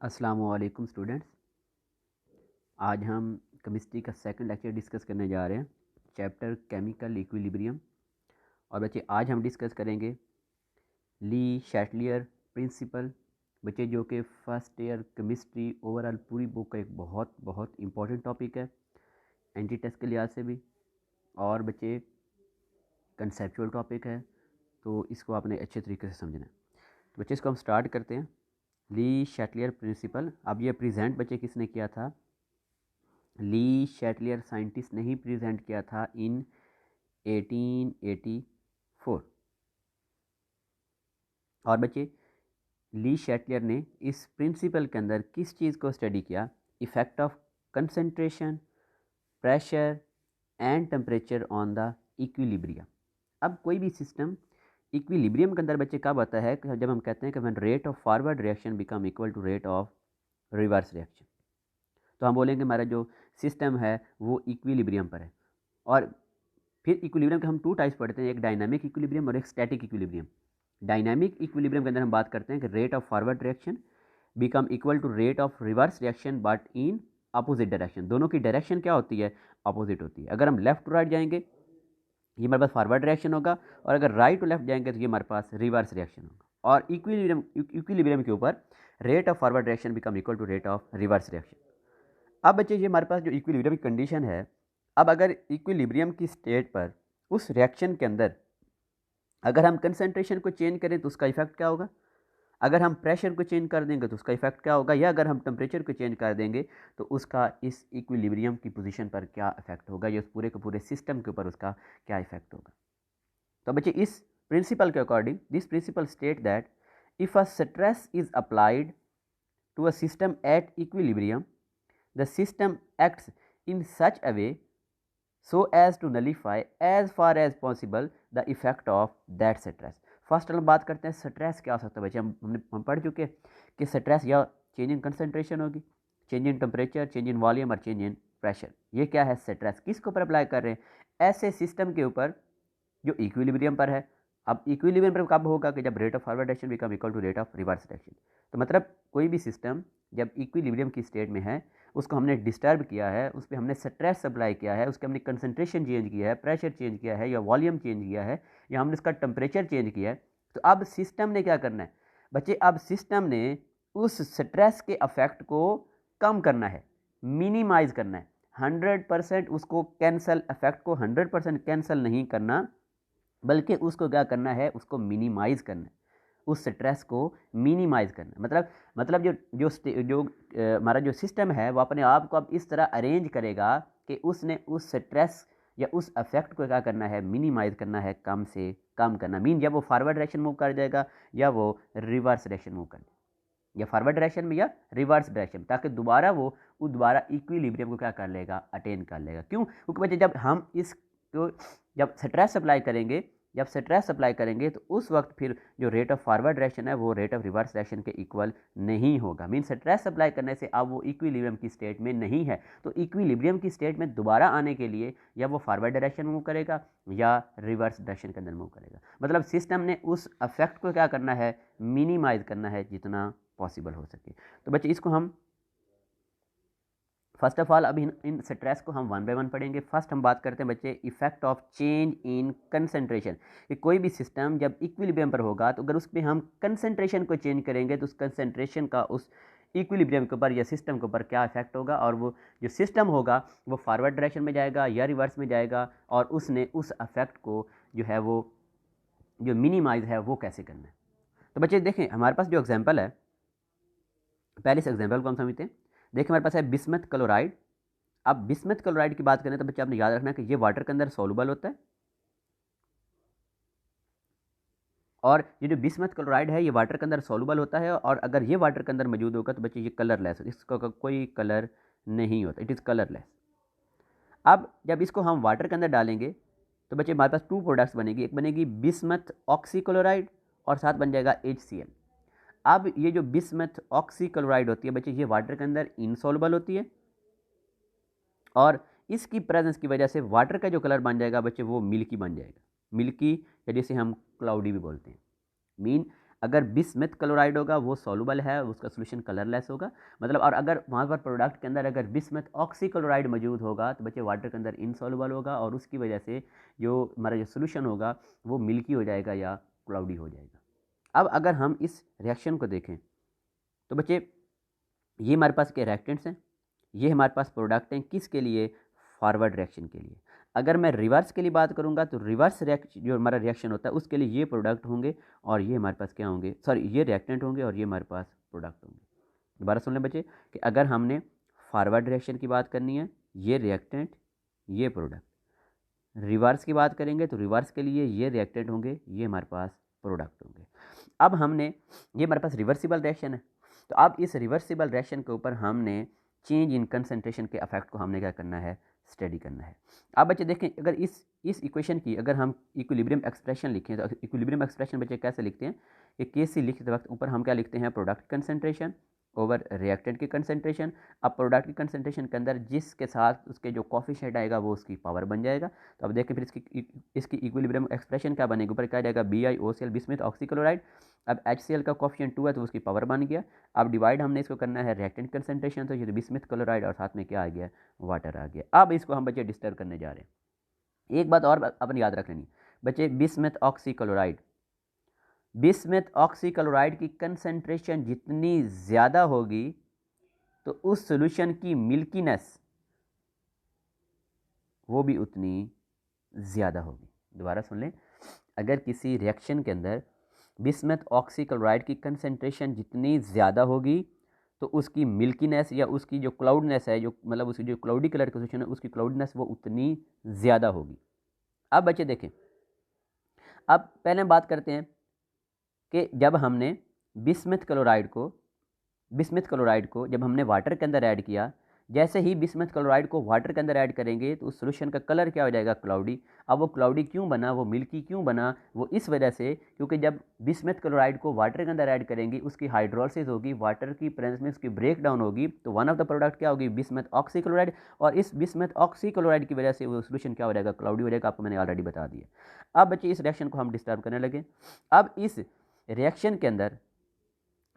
अस्सलामुअलैकुम स्टूडेंट्स। आज हम केमिस्ट्री का सेकंड लेक्चर डिस्कस करने जा रहे हैं, चैप्टर केमिकल इक्विलिब्रियम। और बच्चे आज हम डिस्कस करेंगे ली शैटलियर प्रिंसिपल। बच्चे जो कि फर्स्ट ईयर केमिस्ट्री ओवरऑल पूरी बुक का एक बहुत बहुत इंपॉर्टेंट टॉपिक है एंटी टेस्ट के लिहाज से भी, और बच्चे कंसेप्चुअल टॉपिक है, तो इसको आपने अच्छे तरीके से समझना है। तो बच्चे इसको हम स्टार्ट करते हैं। ली शैटलियर प्रिंसिपल। अब ये प्रेजेंट बच्चे किसने किया था? ली शैटलियर साइंटिस्ट ने ही प्रेजेंट किया था इन 1884। और बच्चे ली शैटलियर ने इस प्रिंसिपल के अंदर किस चीज़ को स्टडी किया? Effect of concentration, pressure and temperature on the equilibrium. अब कोई भी सिस्टम इक्विलिब्रियम के अंदर बच्चे कब आता है? जब हम कहते हैं कि when rate of forward reaction become equal to rate of reverse reaction. तो हम बोलेंगे हमारा जो सिस्टम है वो इक्विलिब्रियम पर है। और फिर इक्विलिब्रियम के हम टू टाइप्स पढ़ते हैं, एक डायनामिक इक्विलिब्रियम और एक स्टैटिक इक्विलिब्रियम। डायनामिक इक्विलिब्रियम के अंदर हम बात करते हैं कि rate of forward reaction become equal to rate of reverse reaction but in opposite direction. दोनों की डायरेक्शन क्या होती है? अपोजिट होती है। अगर हम लेफ्ट टू राइट जाएंगे ये हमारे पास फॉरवर्ड रिएक्शन होगा, और अगर राइट टू लेफ्ट जाएंगे तो ये हमारे पास रिवर्स रिएक्शन होगा। और इक्विलिब्रियम के ऊपर rate of forward reaction become equal to rate of reverse reaction. अब बच्चे ये हमारे पास जो इक्विलिब्रियम की कंडीशन है, अब अगर इक्विलिब्रियम की स्टेट पर उस रिएक्शन के अंदर अगर हम कंसंट्रेशन को चेंज करें तो उसका इफेक्ट क्या होगा? अगर हम प्रेशर को चेंज कर देंगे तो उसका इफेक्ट क्या होगा? या अगर हम टेम्परेचर को चेंज कर देंगे तो उसका इस इक्विलिब्रियम की पोजीशन पर क्या इफेक्ट होगा, या उस पूरे के पूरे सिस्टम के ऊपर उसका क्या इफेक्ट होगा? तो बच्चे इस प्रिंसिपल के according this principle state that if a stress is applied to a system at equilibrium, the system acts in such a way so as to nullify as far as possible the effect of that stress. First हम बात करते हैं stress क्या हो सकता है। बच्चे हम पढ़ चुके हैं कि स्ट्रेस या चेंज इन कंसंट्रेशन होगी, change in temperature, change in volume और चेंज इन प्रेशर। ये क्या है? स्ट्रेस। किसके ऊपर अप्लाई कर रहे हैं? ऐसे सिस्टम के ऊपर जो इक्विलिब्रियम पर है। अब इक्विलिब्रियम पर कब होगा? कि जब rate of forward direction become equal to rate of reverse direction. तो मतलब कोई भी सिस्टम जब इक्विलिब्रियम की स्टेट में है, उसको हमने डिस्टर्ब किया है, उस पर हमने स्ट्रेस अप्लाई किया है, उसके हमने कंसंट्रेशन चेंज किया है, प्रेशर चेंज किया है, या वॉल्यूम चेंज किया है, या हमने उसका टेम्परेचर चेंज किया है, तो अब सिस्टम ने क्या करना है बच्चे? अब सिस्टम ने उस स्ट्रेस के अफेक्ट को कम करना है, मिनिमाइज करना है। 100% उसको कैंसल, अफेक्ट को 100% कैंसल नहीं करना, बल्कि उसको क्या करना है? उसको मिनिमाइज करना है, उस स्ट्रेस को मिनिमाइज करना। मतलब जो हमारा जो सिस्टम है वो अपने आप को अब इस तरह अरेंज करेगा कि उसने उस स्ट्रेस या उस अफेक्ट को क्या करना है? मिनिमाइज करना है, कम से कम करना। मीन या वो फॉरवर्ड डायरेक्शन मूव कर जाएगा या वो रिवर्स डायरेक्शन मूव कर जाएगा, या फॉरवर्ड डायरेक्शन में या रिवर्स डायरेक्शन, ताकि दोबारा वो दोबारा इक्विलिब्रियम को क्या कर लेगा? अटेन कर लेगा। क्यों? क्योंकि बच्चे जब हम इसको जब स्ट्रेस अप्लाई करेंगे तो उस वक्त फिर जो रेट ऑफ फॉरवर्ड डायरेक्शन है वो रेट ऑफ रिवर्स डायरेक्शन के इक्वल नहीं होगा। मीन स्ट्रेस अप्लाई करने से अब वो इक्विलिब्रियम की स्टेट में नहीं है, तो इक्विलिब्रियम की स्टेट में दोबारा आने के लिए या वो फॉरवर्ड डायरेक्शन मूव करेगा या रिवर्स डायरेक्शन के अंदर मूव करेगा। मतलब सिस्टम ने उस अफेक्ट को क्या करना है? मिनिमाइज करना है जितना पॉसिबल हो सके। तो बच्चे इसको हम फर्स्ट ऑफ ऑल अब इन स्ट्रेस को हम वन बाय वन पढ़ेंगे। फर्स्ट हम बात करते हैं बच्चे effect of change in concentration, कि कोई भी सिस्टम जब इक्विलिब्रियम पर होगा तो अगर उस पर हम कंसंट्रेशन को चेंज करेंगे तो उस कंसंट्रेशन का उस इक्विलिब्रियम के ऊपर या सिस्टम के ऊपर क्या इफेक्ट होगा, और वो जो सिस्टम होगा वो फॉरवर्ड डायरेक्शन में जाएगा या रिवर्स में जाएगा, और उसने उस अफेक्ट को जो है वो जो मिनिमाइज है वो कैसे करना है। तो बच्चे देखें हमारे पास जो एग्जाम्पल है, पहले इस एग्जाम्पल को हम समझते हैं। देखिए हमारे पास है बिस्मथ क्लोराइड। अब बिस्मथ क्लोराइड की बात करें तो बच्चे आपने याद रखना कि ये वाटर के अंदर सॉल्युबल होता है, और ये जो बिस्मथ क्लोराइड है ये वाटर के अंदर सॉल्युबल होता है, और अगर ये वाटर के अंदर मौजूद होगा तो बच्चे ये कलरलेस, इसका कोई कलर नहीं होता, इट इज़ कलरलेस। अब जब इसको हम वाटर के अंदर डालेंगे तो बच्चे हमारे पास टू प्रोडक्ट्स बनेगी, एक बनेगी बिस्मथ ऑक्सीक्लोराइड और साथ बन जाएगा HCl। अब ये जो बिस्मथ ऑक्सीक्लोराइड होती है बच्चे ये वाटर के अंदर इनसॉल्युबल होती है, और इसकी प्रेजेंस की वजह से वाटर का जो कलर बन जाएगा बच्चे वो मिल्की बन जाएगा, मिल्की, या जिसे हम क्लाउडी भी बोलते हैं। मीन अगर बिस्मथ क्लोराइड होगा वो सॉल्युबल है, उसका सोल्यूशन कलरलेस होगा मतलब। और अगर वहाँ पर प्रोडक्ट के अंदर अगर बिस्मथ ऑक्सीक्लोराइड मौजूद होगा तो बच्चे वाटर के अंदर इनसॉल्युबल होगा और उसकी वजह से जो हमारा जो सोल्यूशन होगा वो मिल्की हो जाएगा या क्लाउडी हो जाएगा। अब अगर हम इस रिएक्शन को देखें तो बच्चे ये हमारे पास क्या रिएक्टेंट्स हैं, ये हमारे पास प्रोडक्ट हैं, किसके लिए, फॉरवर्ड रिएक्शन के लिए। अगर मैं रिवर्स के लिए बात करूंगा तो रिवर्स रिएक्शन जो हमारा रिएक्शन होता है उसके लिए ये प्रोडक्ट होंगे और ये हमारे पास क्या होंगे, सॉरी ये रिएक्टेंट होंगे और ये हमारे पास प्रोडक्ट होंगे। दोबारा सुन लें बच्चे कि अगर हमने फॉरवर्ड रिएक्शन की बात करनी है, ये रिएक्टेंट ये प्रोडक्ट। रिवर्स की बात करेंगे तो रिवर्स के लिए ये रिएक्टेंट होंगे, ये हमारे पास प्रोडक्ट होंगे। अब हमने ये हमारे पास रिवर्सिबल रिएक्शन है, तो अब इस रिवर्सिबल रिएक्शन के ऊपर हमने चेंज इन कंसंट्रेशन के इफेक्ट को हमने क्या करना है, स्टडी करना है। अब बच्चे देखें अगर इस इक्वेशन की अगर हम इक्विलिब्रियम एक्सप्रेशन लिखें तो इक्विलिब्रियम एक्सप्रेशन बच्चे कैसे लिखते हैं कि केसी लिखते वक्त ऊपर हम क्या लिखते हैं, प्रोडक्ट कंसंट्रेशन ओवर रिएक्टेंट की कंसंट्रेशन। अब प्रोडक्ट की कंसंट्रेशन के अंदर जिसके साथ उसके जो कोफिशिएंट आएगा वो उसकी पावर बन जाएगा। तो अब देखें फिर इसकी इक्विलिब्रियम एक्सप्रेशन क्या बनेगी, ऊपर क्या जाएगा BiOCl बिस्मथ ऑक्सीक्लोराइड। अब HCl का कोफिशिएंट 2 है तो उसकी पावर बन गया। अब डिवाइड हमने इसको करना है रिएक्टेंट कंसंट्रेशन, तो ये बिस्मथ क्लोराइड और साथ में क्या आ गया, वाटर आ गया। अब इसको हम बच्चे डिस्टर्ब करने जा रहे हैं। एक बात और अपन याद रख लेनी बच्चे, बिस्मथ ऑक्सीक्लोराइड, बिस्मथ ऑक्सीक्लोराइड की कंसंट्रेशन जितनी ज़्यादा होगी तो उस सॉल्यूशन की मिल्कीनेस वो भी उतनी ज़्यादा होगी। दोबारा सुन लें, अगर किसी रिएक्शन के अंदर बिस्मथ ऑक्सीक्लोराइड की कंसंट्रेशन जितनी ज़्यादा होगी तो उसकी मिल्कीनेस या उसकी जो क्लाउडनेस है, जो मतलब उसकी जो क्लाउडी कलर का सॉल्यूशन है उसकी क्लाउडनेस वो उतनी ज़्यादा होगी। अब बच्चे देखें, अब पहले बात करते हैं कि जब हमने बिस्मथ क्लोराइड को जब हमने वाटर के अंदर ऐड किया, जैसे ही बिस्मथ क्लोराइड को वाटर के अंदर ऐड करेंगे तो उस सॉल्यूशन का कलर क्या हो जाएगा, क्लाउडी। अब वो क्लाउडी क्यों बना, वो मिल्की क्यों बना, वो इस वजह से क्योंकि जब बिस्मथ क्लोराइड को वाटर के अंदर ऐड करेंगे उसकी हाइड्रोलिसिस होगी, वाटर की प्रेजेंस में उसकी ब्रेक डाउन होगी, तो वन ऑफ द प्रोडक्ट क्या होगी, बिस्मथ ऑक्सीक्लोराइड। और इस बिस्मथ ऑक्सीक्लोराइड की वजह से वो सॉल्यूशन क्या हो जाएगा, क्लाउडी हो जाएगा। आपको मैंने ऑलरेडी बता दिया। अब बच्चे इस रिएक्शन को हम डिस्टर्ब करने लगे। अब इस रिएक्शन के अंदर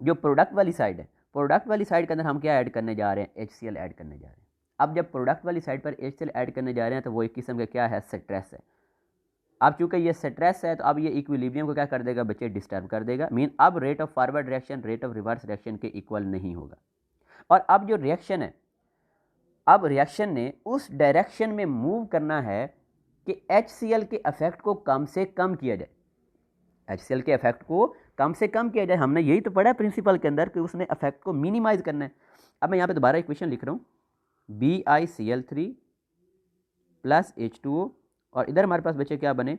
जो प्रोडक्ट वाली साइड है, प्रोडक्ट वाली साइड के अंदर हम क्या ऐड करने जा रहे हैं, HCl ऐड करने जा रहे हैं। अब जब प्रोडक्ट वाली साइड पर HCl ऐड करने जा रहे हैं तो वो एक किस्म का क्या है, स्ट्रेस है। अब चूंकि ये स्ट्रेस है तो अब ये इक्विलिब्रियम को क्या कर देगा बच्चे, डिस्टर्ब कर देगा। मीन अब rate of forward reaction rate of reverse reaction के इक्वल नहीं होगा। और अब जो रिएक्शन है, अब रिएक्शन ने उस डायरेक्शन में मूव करना है कि HCl के इफेक्ट को कम से कम किया जाए, HCl के इफेक्ट को कम से कम किया जाए। हमने यही तो पढ़ा है प्रिंसिपल के अंदर कि उसने इफेक्ट को मिनिमाइज करना है। अब मैं यहाँ पे दोबारा इक्वेशन लिख रहा हूँ, BiCl3 प्लस H2O और इधर हमारे पास बचे क्या बने,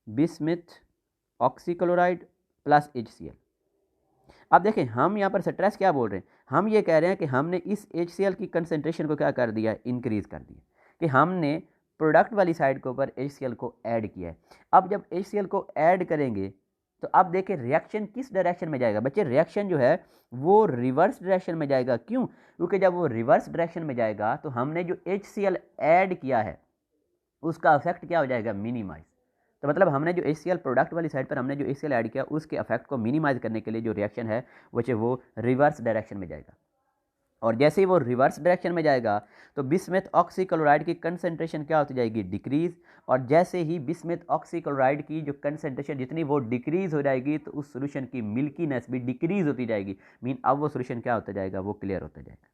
बिस्मथ ऑक्सीक्लोराइड प्लस HCl। अब देखें हम यहाँ पर स्ट्रेस क्या बोल रहे हैं, हम ये कह रहे हैं कि हमने इस HCl की कंसंट्रेशन को क्या कर दिया, इंक्रीज कर दिया, कि हमने प्रोडक्ट वाली साइड के ऊपर HCl को ऐड किया है। अब जब HCl को ऐड करेंगे तो अब देखें रिएक्शन किस डायरेक्शन में जाएगा बच्चे, रिएक्शन जो है वो रिवर्स डायरेक्शन में जाएगा। क्यों, क्योंकि जब वो रिवर्स डायरेक्शन में जाएगा तो हमने जो HCl ऐड किया है उसका इफेक्ट क्या हो जाएगा, मिनिमाइज। तो मतलब हमने जो HCl प्रोडक्ट वाली साइड पर हमने जो HCl ऐड किया उसके इफेक्ट को मिनिमाइज करने के लिए जो रिएक्शन है वो रिवर्स डायरेक्शन में जाएगा। और जैसे ही वो रिवर्स डायरेक्शन में जाएगा तो बिस्मथ ऑक्सीक्लोराइड की कंसंट्रेशन क्या होती जाएगी, डिक्रीज। और जैसे ही बिस्मथ ऑक्सीक्लोराइड की जो कंसंट्रेशन जितनी वो डिक्रीज हो जाएगी तो उस सॉल्यूशन की मिल्कीनेस भी डिक्रीज होती जाएगी। मीन अब वो सॉल्यूशन क्या होता जाएगा, वो क्लियर होता जाएगा।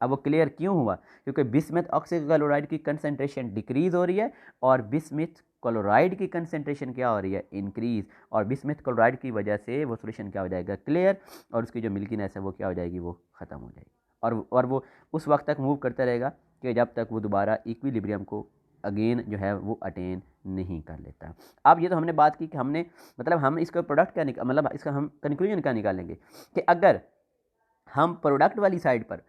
अब वो क्लियर क्यों हुआ, क्योंकि बिस्मथ ऑक्सीक्लोराइड की कंसंट्रेशन डिक्रीज हो रही है और बिस्मथ क्लोराइड की कंसंट्रेशन क्या हो रही है, इंक्रीज। और बिस्मथ क्लोराइड की वजह से वो सॉल्यूशन क्या हो जाएगा, क्लियर। और उसकी जो मिल्कीनेस है वो क्या हो जाएगी, वो ख़त्म हो जाएगी। और वो उस वक्त तक मूव करता रहेगा कि जब तक वो दोबारा इक्विलिब्रियम को अगेन जो है वो अटेन नहीं कर लेता। अब ये तो हमने बात की कि हमने मतलब हम इसका प्रोडक्ट क्या मतलब इसका हम कंक्लूजन क्या निकालेंगे कि अगर हम प्रोडक्ट वाली साइड पर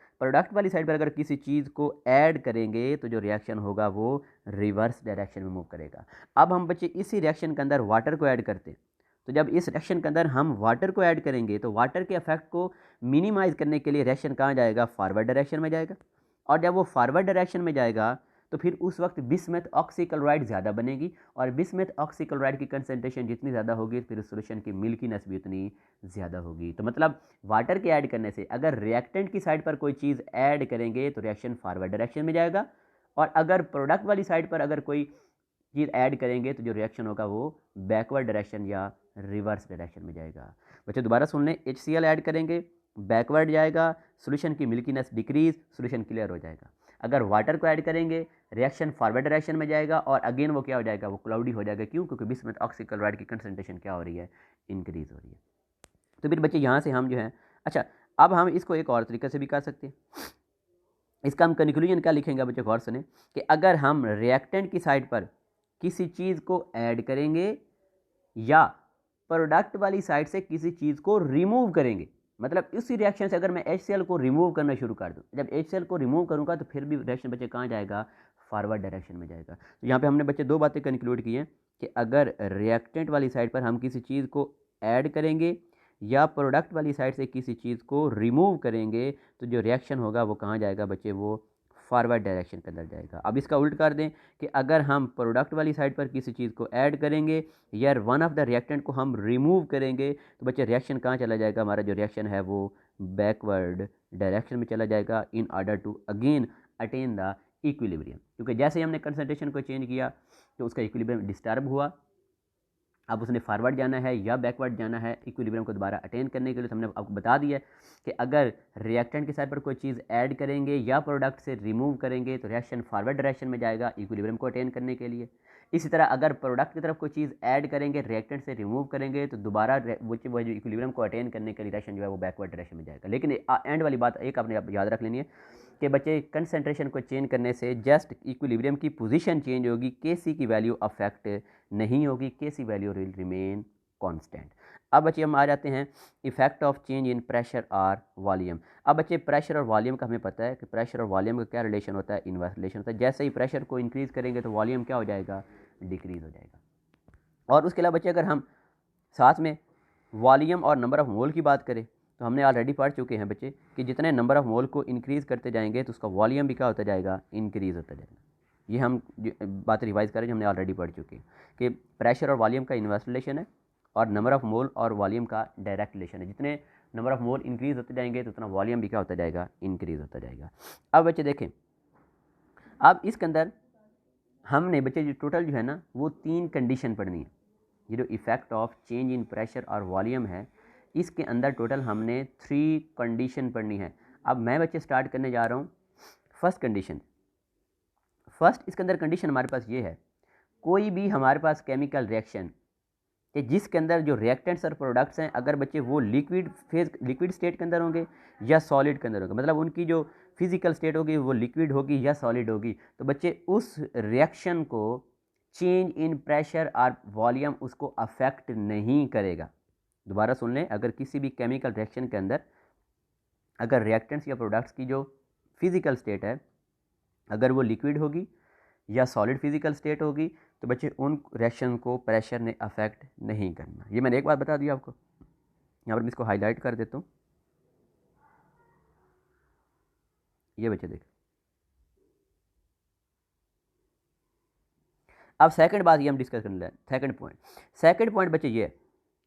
अगर किसी चीज़ को ऐड करेंगे तो जो रिएक्शन होगा वो रिवर्स डायरेक्शन में मूव करेगा। अब हम बच्चे इसी रिएक्शन के अंदर वाटर को ऐड करते हैं, तो जब इस रिएक्शन के अंदर हम वाटर को ऐड करेंगे तो वाटर के इफेक्ट को मिनिमाइज करने के लिए रिएक्शन कहाँ जाएगा, फॉरवर्ड डायरेक्शन में जाएगा। और जब वो फॉरवर्ड डायरेक्शन में जाएगा तो फिर उस वक्त बिस्मथ ऑक्सीक्लोराइड ज़्यादा बनेगी, और बिस्मथ ऑक्सीक्लोराइड की कंसनट्रेशन जितनी ज़्यादा होगी फिर उस सोल्यूशन की मिल्कीनेस भी उतनी ज़्यादा होगी। तो मतलब वाटर के ऐड करने से अगर रिएक्टेंट की साइड पर कोई चीज़ ऐड करेंगे तो रिएक्शन फॉरवर्ड डायरेक्शन में जाएगा, और अगर प्रोडक्ट वाली साइड पर अगर कोई चीज़ ऐड करेंगे तो जो रिएक्शन होगा वो बैकवर्ड डायरेक्शन या रिवर्स डायरेक्शन में जाएगा। बच्चों दोबारा सुन लें, HCl ऐड करेंगे, बैकवर्ड जाएगा, सोल्यूशन की मिल्कीनेस डिक्रीज, सोल्यूशन क्लियर हो जाएगा। अगर वाटर को ऐड करेंगे रिएक्शन फॉरवर्ड डायरेक्शन में जाएगा, और अगेन वो क्या हो जाएगा, वो क्लाउडी हो जाएगा। क्यों? क्योंकि बिस्मथ ऑक्सीक्लोराइड की कंसनट्रेशन क्या हो रही है, इंक्रीज हो रही है। तो फिर बच्चे यहाँ से हम जो है, अच्छा अब हम इसको एक और तरीके से भी कर सकते हैं। इसका हम कंक्लूजन क्या लिखेंगे बच्चे, गौर सुने, कि अगर हम रिएक्टेंट की साइड पर किसी चीज़ को ऐड करेंगे या प्रोडक्ट वाली साइड से किसी चीज़ को रिमूव करेंगे, मतलब इसी रिएक्शन से अगर मैं HCl को रिमूव करना शुरू कर दूं, जब HCl को रिमूव करूंगा तो फिर भी रिएक्शन बच्चे कहाँ जाएगा, फॉरवर्ड डायरेक्शन में जाएगा। तो यहाँ पे हमने बच्चे दो बातें कंक्लूड की हैं कि अगर रिएक्टेंट वाली साइड पर हम किसी चीज़ को ऐड करेंगे या प्रोडक्ट वाली साइड से किसी चीज़ को रिमूव करेंगे तो जो रिएक्शन होगा वो कहाँ जाएगा बच्चे, वो फॉरवर्ड डायरेक्शन के अंदर जाएगा। अब इसका उल्ट कर दें कि अगर हम प्रोडक्ट वाली साइड पर किसी चीज़ को ऐड करेंगे या वन ऑफ द रिएक्टेंट को हम रिमूव करेंगे तो बच्चे रिएक्शन कहाँ चला जाएगा, हमारा जो रिएक्शन है वो बैकवर्ड डायरेक्शन में चला जाएगा, in order to again attain the equilibrium. क्योंकि जैसे ही हमने कंसंट्रेशन को चेंज किया तो उसका इक्विलिब्रियम डिस्टर्ब हुआ, अब उसने फॉरवर्ड जाना है या बैकवर्ड जाना है इक्विलिब्रियम को दोबारा अटेन करने के लिए। तो हमने आपको बता दिया कि अगर रिएक्टेंट के साइड पर कोई चीज़ ऐड करेंगे या प्रोडक्ट से रिमूव करेंगे तो रिएक्शन फॉरवर्ड डायरेक्शन में जाएगा इक्विलिब्रियम को अटेन करने के लिए। इसी तरह अगर प्रोडक्ट की तरफ कोई चीज़ ऐड करेंगे रिएक्टेंट से रिमूव करेंगे तो दोबारा वो जो इक्विलिब्रियम को अटेन करने के लिए रिएक्शन जो है वो बैकवर्ड डायरेक्शन में जाएगा। लेकिन एंड वाली बात एक आपने याद रख लेनी है कि बच्चे कंसंट्रेशन को चेंज करने से जस्ट इक्विलिब्रियम की पोजीशन चेंज होगी, Kc की वैल्यू अफेक्ट नहीं होगी, Kc value will remain constant. अब बच्चे हम आ जाते हैं effect of change in pressure और वॉल्यूम। अब बच्चे प्रेशर और वॉल्यूम का हमें पता है कि प्रेशर और वॉल्यूम का क्या रिलेशन होता है, इनवर्स रिलेशन होता है। जैसे ही प्रेशर को इंक्रीज करेंगे तो वॉल्यूम क्या हो जाएगा, डिक्रीज हो जाएगा। और उसके अलावा बच्चे अगर हम साथ में वॉल्यूम और नंबर ऑफ मोल की बात करें तो हमने ऑलरेडी पढ़ चुके हैं बच्चे कि जितने नंबर ऑफ मोल को इंक्रीज़ करते जाएंगे तो उसका वॉल्यूम भी क्या होता जाएगा, इंक्रीज़ होता जाएगा। ये हम बात रिवाइज करें जो हमने ऑलरेडी पढ़ चुके हैं कि प्रेशर और वॉल्यूम का इनवर्स रिलेशन है और नंबर ऑफ मोल और वॉल्यूम का डायरेक्ट रिलेशन है। जितने नंबर ऑफ मोल इंक्रीज़ होते जाएंगे तो उतना वॉल्यूम भी क्या होता जाएगा, इंक्रीज़ होता जाएगा। अब बच्चे देखें, अब इसके अंदर हमने बच्चे जो टोटल जो है ना वो 3 कंडीशन पढ़नी है। ये जो effect of change in pressure और वॉल्यूम है इसके अंदर टोटल हमने 3 कंडीशन पढ़नी है। अब मैं बच्चे स्टार्ट करने जा रहा हूँ फर्स्ट कंडीशन। फर्स्ट इसके अंदर कंडीशन हमारे पास ये है, कोई भी हमारे पास केमिकल रिएक्शन कि जिसके अंदर जो रिएक्टेंट्स और प्रोडक्ट्स हैं अगर बच्चे वो लिक्विड स्टेट के अंदर होंगे या सॉलिड के अंदर होंगे, मतलब उनकी जो फिजिकल स्टेट होगी वो लिक्विड होगी या सॉलिड होगी, तो बच्चे उस रिएक्शन को चेंज इन प्रेशर और वॉल्यूम उसको अफेक्ट नहीं करेगा। दोबारा सुन लें, अगर किसी भी केमिकल रिएक्शन के अंदर अगर रिएक्टेंट्स या प्रोडक्ट्स की जो फिजिकल स्टेट है अगर वो लिक्विड होगी या सॉलिड फिजिकल स्टेट होगी तो बच्चे उन रिएक्शन को प्रेशर ने अफेक्ट नहीं करना। ये मैंने एक बात बता दी आपको, यहाँ पर मैं इसको हाईलाइट कर देता हूँ। ये बच्चे देख, अब सेकंड बात ये हम डिस्कस करने लगे। सेकंड पॉइंट बच्चे ये है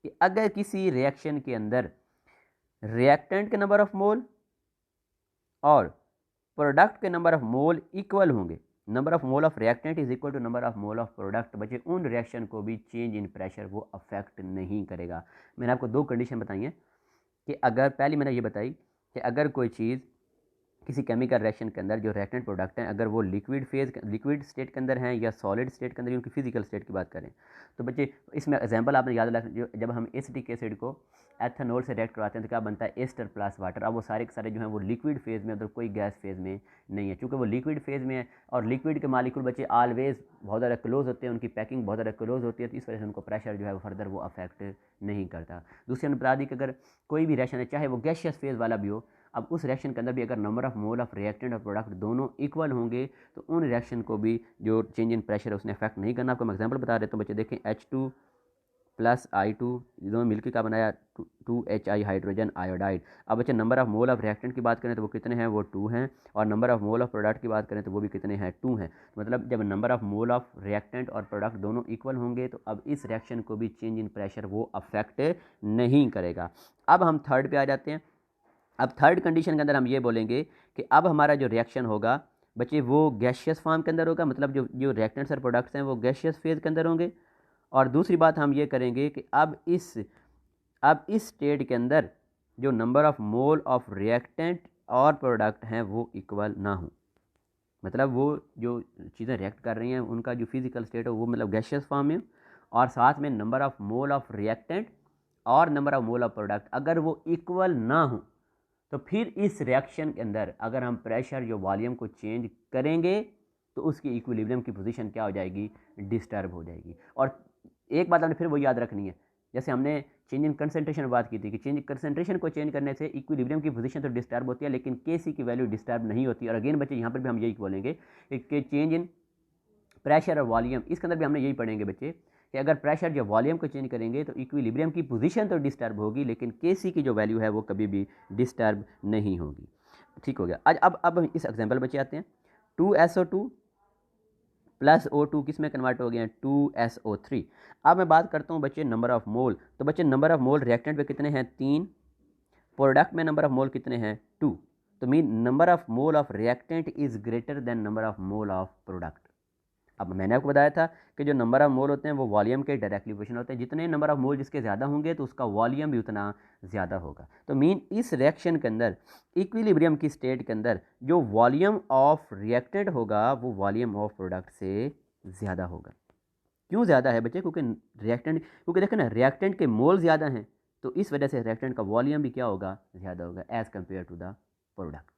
कि अगर किसी रिएक्शन के अंदर रिएक्टेंट के नंबर ऑफ मोल और प्रोडक्ट के नंबर ऑफ मोल इक्वल होंगे, number of mole of reactant is equal to number of mole of product, बच्चे उन रिएक्शन को भी चेंज इन प्रेशर वो अफेक्ट नहीं करेगा। मैंने आपको 2 कंडीशन बताई हैं कि अगर पहली मैंने ये बताई कि अगर कोई चीज़ किसी केमिकल रिएक्शन के अंदर जो रिएक्टेंट प्रोडक्ट हैं अगर वो लिक्विड स्टेट के अंदर हैं या सॉलिड स्टेट के अंदर, उनकी फिजिकल स्टेट की बात करें तो बच्चे इसमें एग्जांपल आपने याद रख, जब हम एसिटिक एसिड को एथेनॉल से रिएक्ट करवाते हैं तो क्या बनता है, एस्टर प्लस वाटर। अब वो सारे के सारे जो हैं वो लिक्विड फेज़ में, उधर कोई गैस फेज़ में नहीं है। चूँकि वो लिक्विड फेज़ में है और लिक्विड के मालिक्यूल बच्चे ऑलवेज बहुत ज़्यादा क्लोज होते हैं, उनकी पैकिंग बहुत ज़्यादा क्लोज होती है, तो इस वजह से उनको प्रेशर जो है वो फर्दर वो अफेक्ट नहीं करता। दूसरी हमने बता दी कि अगर कोई भी रिएक्शन है चाहे वो गैसियस फेज़ वाला भी हो, अब उस रिएक्शन के अंदर भी अगर number of mole of reactant और प्रोडक्ट दोनों इक्वल होंगे तो उन रिएक्शन को भी जो चेंज इन प्रेशर है उसने अफेक्ट नहीं करना। आपको मैं एग्जांपल बता देता हूँ बच्चे, देखें H2 प्लस I2, दोनों मिलकर क्या बनाया 2HI हाइड्रोजन आयोडाइड। अब बच्चे number of mole of reactant की बात करें तो वो कितने हैं, वो 2 हैं, और number of mole of product की बात करें तो वो भी कितने हैं, 2 हैं। मतलब जब number of mole of reactant और प्रोडक्ट दोनों इक्वल होंगे तो अब इस रिएक्शन को भी चेंज इन प्रेशर वो अफेक्ट नहीं करेगा। अब हम थर्ड पे आ जाते हैं। अब थर्ड कंडीशन के अंदर हम ये बोलेंगे कि अब हमारा जो रिएक्शन होगा बच्चे वो गैशियस फॉर्म के अंदर होगा, मतलब जो जो रिएक्टेंट्स और प्रोडक्ट्स हैं वो गैशियस फेज के अंदर होंगे। और दूसरी बात हम ये करेंगे कि अब इस स्टेट के अंदर जो number of mole of reactant और प्रोडक्ट हैं वो इक्वल ना हो, मतलब वो जो चीज़ें रिएक्ट कर रही हैं उनका जो फिजिकल स्टेट है वो मतलब गैशियस फॉर्म में, और साथ में number of mole of reactant और number of mole of product अगर वो इक्वल ना हो तो फिर इस रिएक्शन के अंदर अगर हम प्रेशर या वॉल्यूम को चेंज करेंगे तो उसकी इक्विलिब्रियम की पोजीशन क्या हो जाएगी, डिस्टर्ब हो जाएगी। और एक बात हमने फिर वो याद रखनी है, जैसे हमने चेंज इन कंसंट्रेशन बात की थी कि चेंज कंसंट्रेशन को चेंज करने से इक्विलिब्रियम की पोजीशन तो डिस्टर्ब होती है लेकिन Kc की वैल्यू डिस्टर्ब नहीं होती। और अगेन बच्चे यहाँ पर भी हम यही बोलेंगे कि चेंज इन प्रेशर और वॉल्यूम, इसके अंदर भी हमने यही पढ़ेंगे बच्चे कि अगर प्रेशर या वॉल्यूम को चेंज करेंगे तो इक्विलिब्रियम की पोजीशन तो डिस्टर्ब होगी लेकिन Kc की जो वैल्यू है वो कभी भी डिस्टर्ब नहीं होगी। ठीक हो गया। आज अब इस एग्जाम्पल बच्चे आते हैं। 2SO2 प्लस O2 किस में कन्वर्ट हो गए हैं, 2SO3। अब मैं बात करता हूँ बच्चे नंबर ऑफ मोल। तो बच्चे नंबर ऑफ मोल रिएक्टेंट पे कितने हैं, 3, प्रोडक्ट में नंबर ऑफ मोल कितने हैं, 2। तो mean number of mole of reactant is greater than number of mole of product. अब मैंने आपको बताया था कि जो नंबर ऑफ मोल होते हैं वो वॉल्यूम के डायरेक्टली प्रोपोर्शनल होते हैं, जितने नंबर ऑफ मोल जिसके ज़्यादा होंगे तो उसका वॉल्यूम भी उतना ज़्यादा होगा। तो मीन इस रिएक्शन के अंदर इक्विलिब्रियम की स्टेट के अंदर जो वॉल्यूम ऑफ रिएक्टेंट होगा वो वॉल्यूम ऑफ प्रोडक्ट से ज़्यादा होगा। क्यों ज़्यादा है बच्चे, क्योंकि देखें ना रिएक्टेंट के मोल ज़्यादा हैं तो इस वजह से रिएक्टेंट का वॉल्यूम भी क्या होगा, ज़्यादा होगा as compare to the product.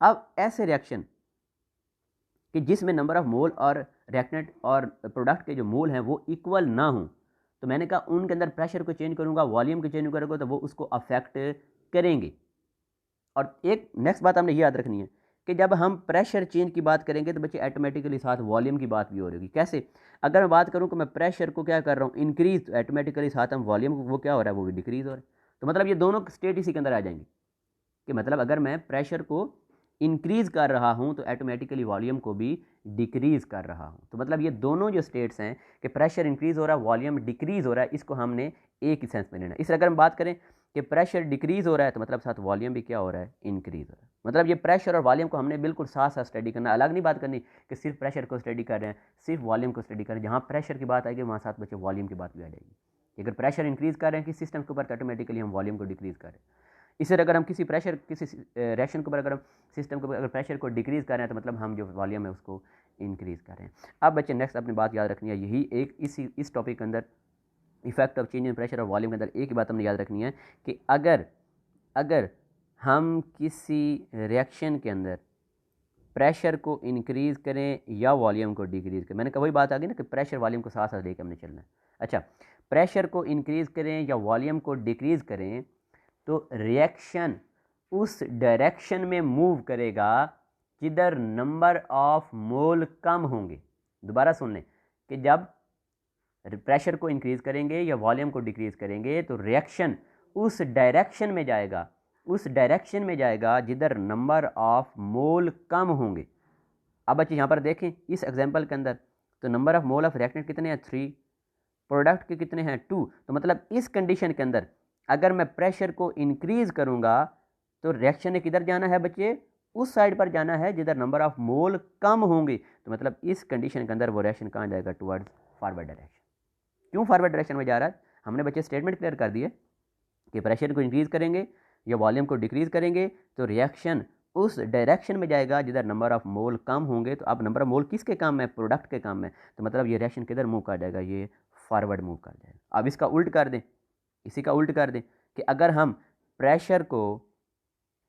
अब ऐसे रिएक्शन कि जिसमें नंबर ऑफ मोल और रिएक्टेंट और प्रोडक्ट के जो मोल हैं वो इक्वल ना हो, तो मैंने कहा उनके अंदर प्रेशर को चेंज करूंगा, वॉल्यूम को चेंज करूंगा तो वो उसको अफेक्ट करेंगे। और एक नेक्स्ट बात हमने ये याद रखनी है कि जब हम प्रेशर चेंज की बात करेंगे तो बच्चे ऑटोमेटिकली साथ वॉल्यूम की बात भी हो रही। कैसे, अगर मैं बात करूँ कि मैं प्रेशर को क्या कर रहा हूँ इंक्रीज, तो ऑटोमेटिकली साथ हम वॉल्यूम वो क्या हो रहा है वो भी डिक्रीज हो रहा है। तो मतलब ये दोनों स्टेट इसी के अंदर आ जाएंगे कि मतलब अगर मैं प्रेशर को इंक्रीज़ कर रहा हूं तो ऑटोमेटिकली वॉल्यूम को भी डिक्रीज़ कर रहा हूं। तो मतलब ये दोनों जो स्टेट्स हैं कि प्रेशर इंक्रीज़ हो रहा है वॉल्यूम डिक्रीज़ हो रहा है, इसको हमने एक ही सेंस में लेना है। इस अगर हम बात करें कि प्रेशर डिक्रीज़ हो रहा है तो मतलब साथ वॉल्यूम भी क्या हो रहा है, इंक्रीज़ हो रहा है। मतलब ये प्रेशर और वॉल्यूम को हमने बिल्कुल साथ साथ स्टडी करना, अलग नहीं बात करनी कि सिर्फ प्रेशर को स्टडी कर रहे हैं सिर्फ वॉल्यूम को स्टडी कर रहे हैं। जहाँ प्रेशर की बात आएगी वहाँ साथ बच्चे वॉल्यूम की बात भी आ जाएगी। अगर प्रेशर इंक्रीज़ कर रहे हैं किस सिस्टम के ऊपर तो ऑटोमेटिकली हम वॉल्यूम को डिक्रीज़ कर रहे हैं। इसे अगर हम किसी रिएक्शन के ऊपर अगर हम सिस्टम के ऊपर अगर प्रेशर को डिक्रीज़ कर रहे हैं तो मतलब हम जो वॉल्यूम है उसको इंक्रीज़ कर रहे हैं। अब बच्चे नेक्स्ट अपनी बात याद रखनी है, यही एक इस टॉपिक के अंदर effect of change in pressure और वॉल्यूम के अंदर एक ही बात हमने याद रखनी है कि अगर हम किसी रिएक्शन के अंदर प्रेशर को इंक्रीज़ करें या वॉल्यूम को डिक्रीज़ करें, मैंने कहा वही बात आ गई ना कि प्रेशर वॉल्यूम को साथ साथ लेकर हमने चलना है। अच्छा, प्रेशर को इंक्रीज़ करें या वॉल्यूम को डिक्रीज़ करें तो रिएक्शन उस डायरेक्शन में मूव करेगा जिधर नंबर ऑफ मोल कम होंगे। दोबारा सुन लें कि जब प्रेशर को इंक्रीज़ करेंगे या वॉल्यूम को डिक्रीज़ करेंगे तो रिएक्शन उस डायरेक्शन में जाएगा जिधर नंबर ऑफ मोल कम होंगे। अब बच्चे यहाँ पर देखें इस एग्जांपल के अंदर तो number of mole of reactant कितने हैं, 3, प्रोडक्ट के कितने हैं, 2। तो मतलब इस कंडीशन के अंदर अगर मैं प्रेशर को इंक्रीज़ करूँगा तो रिएक्शन ने किधर जाना है बच्चे, उस साइड पर जाना है जिधर नंबर ऑफ मोल कम होंगे। तो मतलब इस कंडीशन के अंदर वो रिएक्शन कहाँ जाएगा, टुवर्ड्स फॉरवर्ड डायरेक्शन। क्यों फॉरवर्ड डायरेक्शन में जा रहा है, हमने बच्चे स्टेटमेंट क्लियर कर दिए कि प्रेशर को इंक्रीज़ करेंगे या वॉल्यूम को डिक्रीज़ करेंगे तो रिएक्शन उस डायरेक्शन में जाएगा जिधर नंबर ऑफ मोल कम होंगे। तो अब नंबर ऑफ मोल किसके काम है, प्रोडक्ट के काम है। तो मतलब ये रिएक्शन किधर मूव कर जाएगा, ये फॉरवर्ड मूव कर जाएगा। अब इसका उल्ट कर दें, इसी का उल्ट कर दें कि अगर हम प्रेशर को